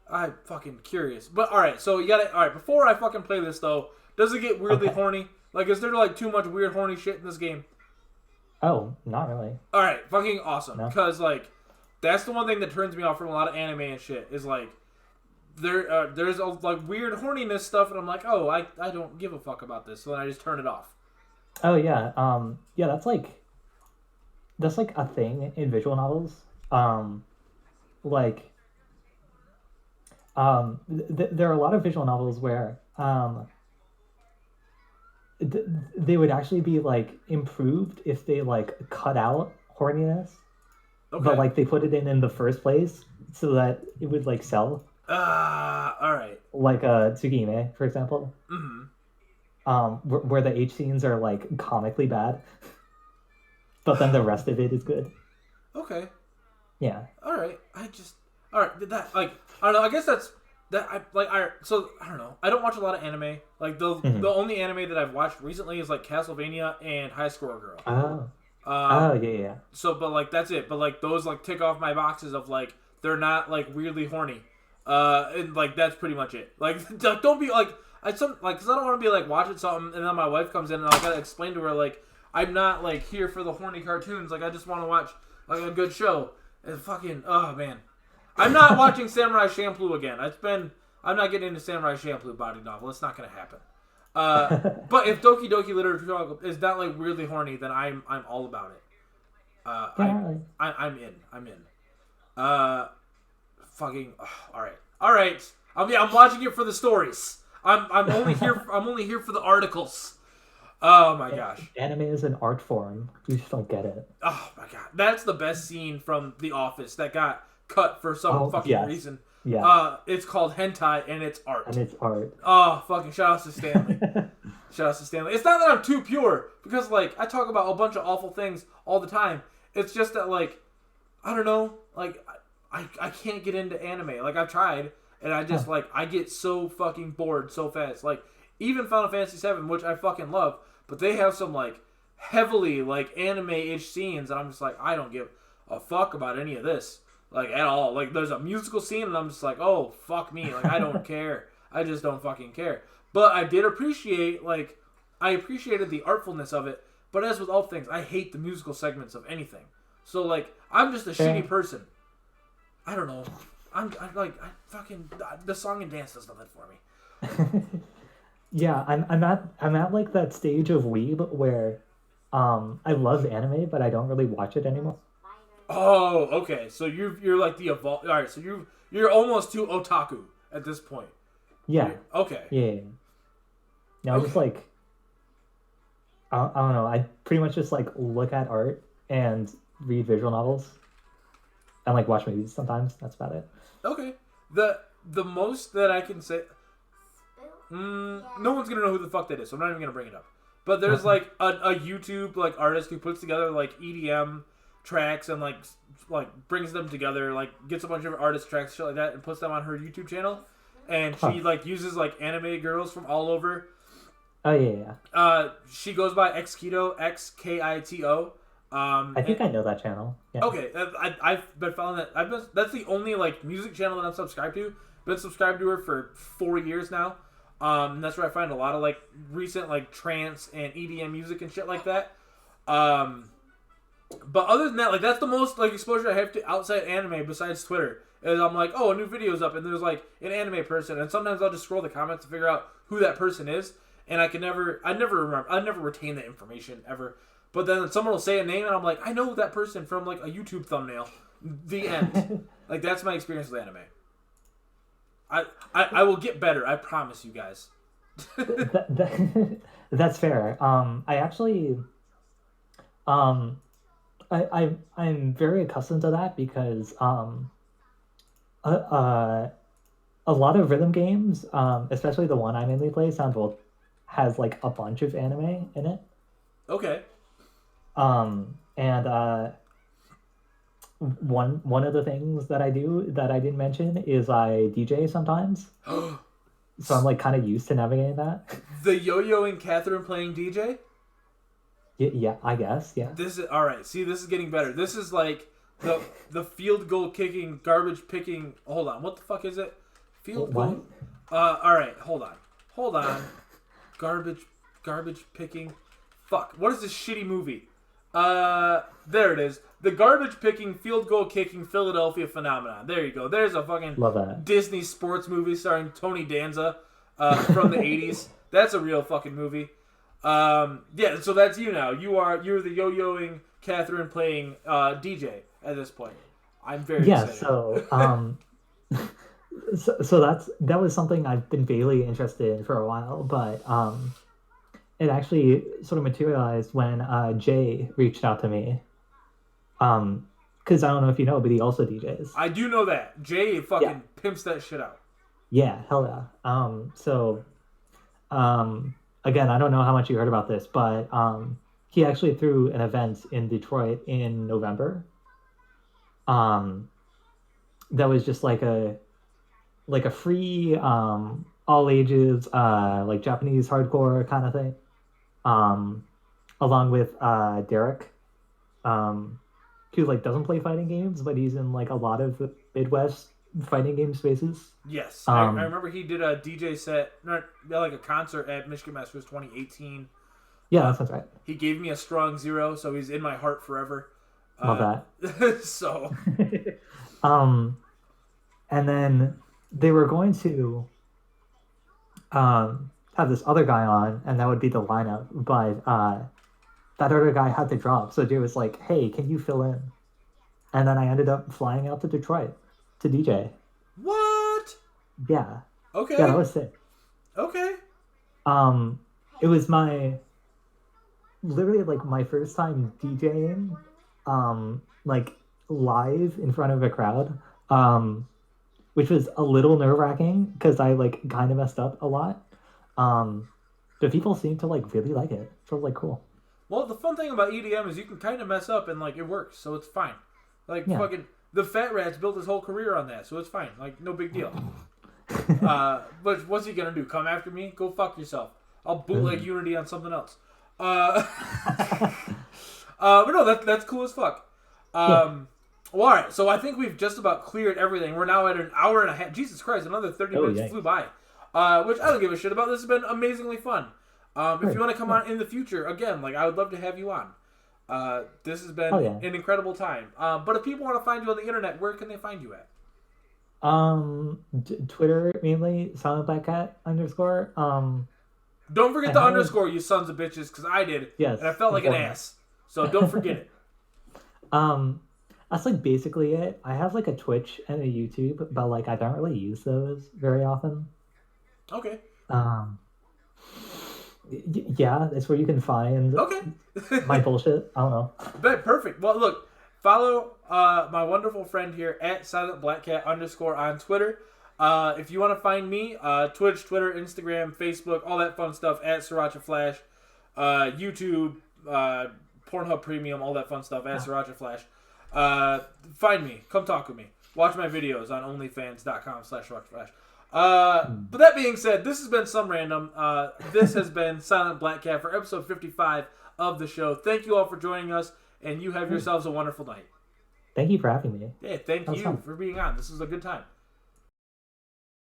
I'm fucking curious. But alright, so you gotta, alright, before I fucking play this though, does it get weirdly horny? Like, is there like too much weird horny shit in this game?
Oh, not really.
Alright, fucking awesome.
No.
Because, like, that's the one thing that turns me off from a lot of anime and shit, is like, there's a, like weird horniness stuff, and I'm like, oh, I don't give a fuck about this, so then I just turn it off.
Oh yeah. Yeah, that's like a thing in visual novels. There are a lot of visual novels where they would actually be like improved if they like cut out horniness, but like they put it in the first place so that it would like sell.
All right.
Like Tsugime, for example.
Mm-hmm.
Where the H scenes are like comically bad, but then the rest of it is good.
Okay.
Yeah.
All right. All right. Did that like I don't know. I guess that's that. So I don't know. I don't watch a lot of anime. Like the only anime that I've watched recently is like Castlevania and High Score Girl.
Oh. Yeah.
So, but like that's it. But like those like tick off my boxes of like they're not like weirdly horny. And like that's pretty much it. Like don't be like because I don't want to be like watching something and then my wife comes in and I gotta explain to her like I'm not like here for the horny cartoons. Like I just want to watch like a good show. And fucking oh man, I'm not watching Samurai Champloo again. I'm not getting into Samurai Champloo body novel. It's not gonna happen. But if Doki Doki Literature is not like weirdly horny, then I'm all about it. I'm in. Fucking all right. I'm watching it for the stories. I'm only here for the articles. Oh my gosh.
Anime is an art form. You just don't get it.
Oh my god. That's the best scene from The Office that got cut for some reason.
Yeah.
It's called hentai and it's art.
And it's art.
Oh, fucking shout out to Stanley. Shout out to Stanley. It's not that I'm too pure because like I talk about a bunch of awful things all the time. It's just that like I don't know, like I can't get into anime. Like I've tried and I just like I get so fucking bored so fast. Like even Final Fantasy VII, which I fucking love, but they have some like heavily like anime-ish scenes and I'm just like I don't give a fuck about any of this. Like, at all. Like, there's a musical scene, and I'm just like, oh, fuck me. Like, I don't care. I just don't fucking care. But I did appreciate, like, I appreciated the artfulness of it. But as with all things, I hate the musical segments of anything. So, like, I'm just a shitty person. I don't know. I fucking, the song and dance does nothing for me.
Yeah, I'm at, like, that stage of weeb where, I love anime, but I don't really watch it anymore.
Oh, okay. So you're like the evolve. All right. So you're almost too otaku at this point.
Yeah.
Okay.
Yeah. No, just like I don't know. I pretty much just like look at art and read visual novels, and like watch movies sometimes. That's about it.
Okay. The most that I can say. No one's gonna know who the fuck that is, so I'm not even gonna bring it up. But there's like a YouTube like artist who puts together like EDM tracks and like brings them together, like gets a bunch of artist tracks, shit like that, and puts them on her YouTube channel. And she like uses like anime girls from all over.
Oh yeah.
She goes by Xkito, XKITO.
I think I know that channel. Yeah.
Okay, I've been following that. That's the only like music channel that I'm subscribed to. Been subscribed to her for 4 years now. And that's where I find a lot of like recent like trance and EDM music and shit like that. But other than that, like that's the most like exposure I have to outside anime besides Twitter. Is I'm like, oh, a new video's up, and there's like an anime person, and sometimes I'll just scroll the comments to figure out who that person is, and I never retain that information ever. But then someone will say a name, and I'm like, I know that person from like a YouTube thumbnail. The end. Like that's my experience with anime. I will get better. I promise you guys.
That's fair. I actually, I'm very accustomed to that because a lot of rhythm games, especially the one I mainly play, Soundbolt, has like a bunch of anime in it.
Okay.
And one of the things that I do that I didn't mention is I DJ sometimes. So I'm like kind of used to navigating that.
The Yo-Yo and Catherine playing DJ?
Yeah, I guess. Yeah.
This is all right. See, this is getting better. This is like the field goal kicking, garbage picking. Hold on, what the fuck is it? Field goal. All right, hold on. Garbage picking. Fuck. What is this shitty movie? There it is. The garbage picking, field goal kicking Philadelphia phenomenon. There you go. There's a fucking
Love that.
Disney sports movie starring Tony Danza from the 80s. That's a real fucking movie. Yeah, so that's you now. You're the yo-yoing Catherine playing DJ at this point. I'm very excited.
So that was something I've been vaguely interested in for a while, but it actually sort of materialized when Jay reached out to me. Because I don't know if you know, but he also DJs.
I do know that. Jay fucking pimps that shit out.
Yeah, hell yeah. Again, I don't know how much you heard about this, but he actually threw an event in Detroit in November. That was just like a free all ages like Japanese hardcore kind of thing. Along with Derek, who like doesn't play fighting games, but he's in like a lot of the Midwest fighting game spaces.
Yes, I remember he did a DJ set, like a concert at Michigan Masters 2018.
Yeah, that sounds right.
He gave me a strong 0, so he's in my heart forever.
Love
that. So.
And then they were going to have this other guy on, and that would be the lineup, but that other guy had to drop, so Jay was like, hey, can you fill in? And then I ended up flying out to Detroit to DJ.
What?
Yeah.
Okay.
Yeah, that was sick.
Okay.
It was literally like my first time DJing, like live in front of a crowd, which was a little nerve-wracking because I like kind of messed up a lot. But people seemed to like really like it. So it was like cool.
Well, the fun thing about EDM is you can kind of mess up and like it works, so it's fine. Like fucking the Fat Rats built his whole career on that, so it's fine. Like no big deal. But what's he gonna do? Come after me? Go fuck yourself. I'll bootleg Unity on something else. But no, that's cool as fuck. Well, all right. So I think we've just about cleared everything. We're now at an hour and a half. Jesus Christ, another 30 minutes flew by. Which I don't give a shit about. This has been amazingly fun. If you want to come on in the future, again, like I would love to have you on. This has been an incredible time. But if people want to find you on the internet, where can they find you at?
Twitter mainly, silentblackcat _.
Don't forget the underscore, you sons of bitches, because I did.
Yes.
And I felt like an ass. So don't forget it.
That's like basically it. I have like a Twitch and a YouTube, but like I don't really use those very often.
Okay.
Yeah, that's where you can find my bullshit. I don't know.
But perfect. Well, look, follow my wonderful friend here at silentblackcat _, on Twitter. If you want to find me, Twitch, Twitter, Instagram, Facebook, all that fun stuff at Sriracha Flash, YouTube, Pornhub Premium, all that fun stuff at Sriracha Flash. Find me. Come talk with me. Watch my videos on onlyfans.com/Sriracha Flash. But that being said, this has been some random. This has been Silent Black Cat for episode 55 of the show. Thank you all for joining us, and you have yourselves a wonderful night.
Thank you for having me.
Yeah, thank you for being on. This was a good time.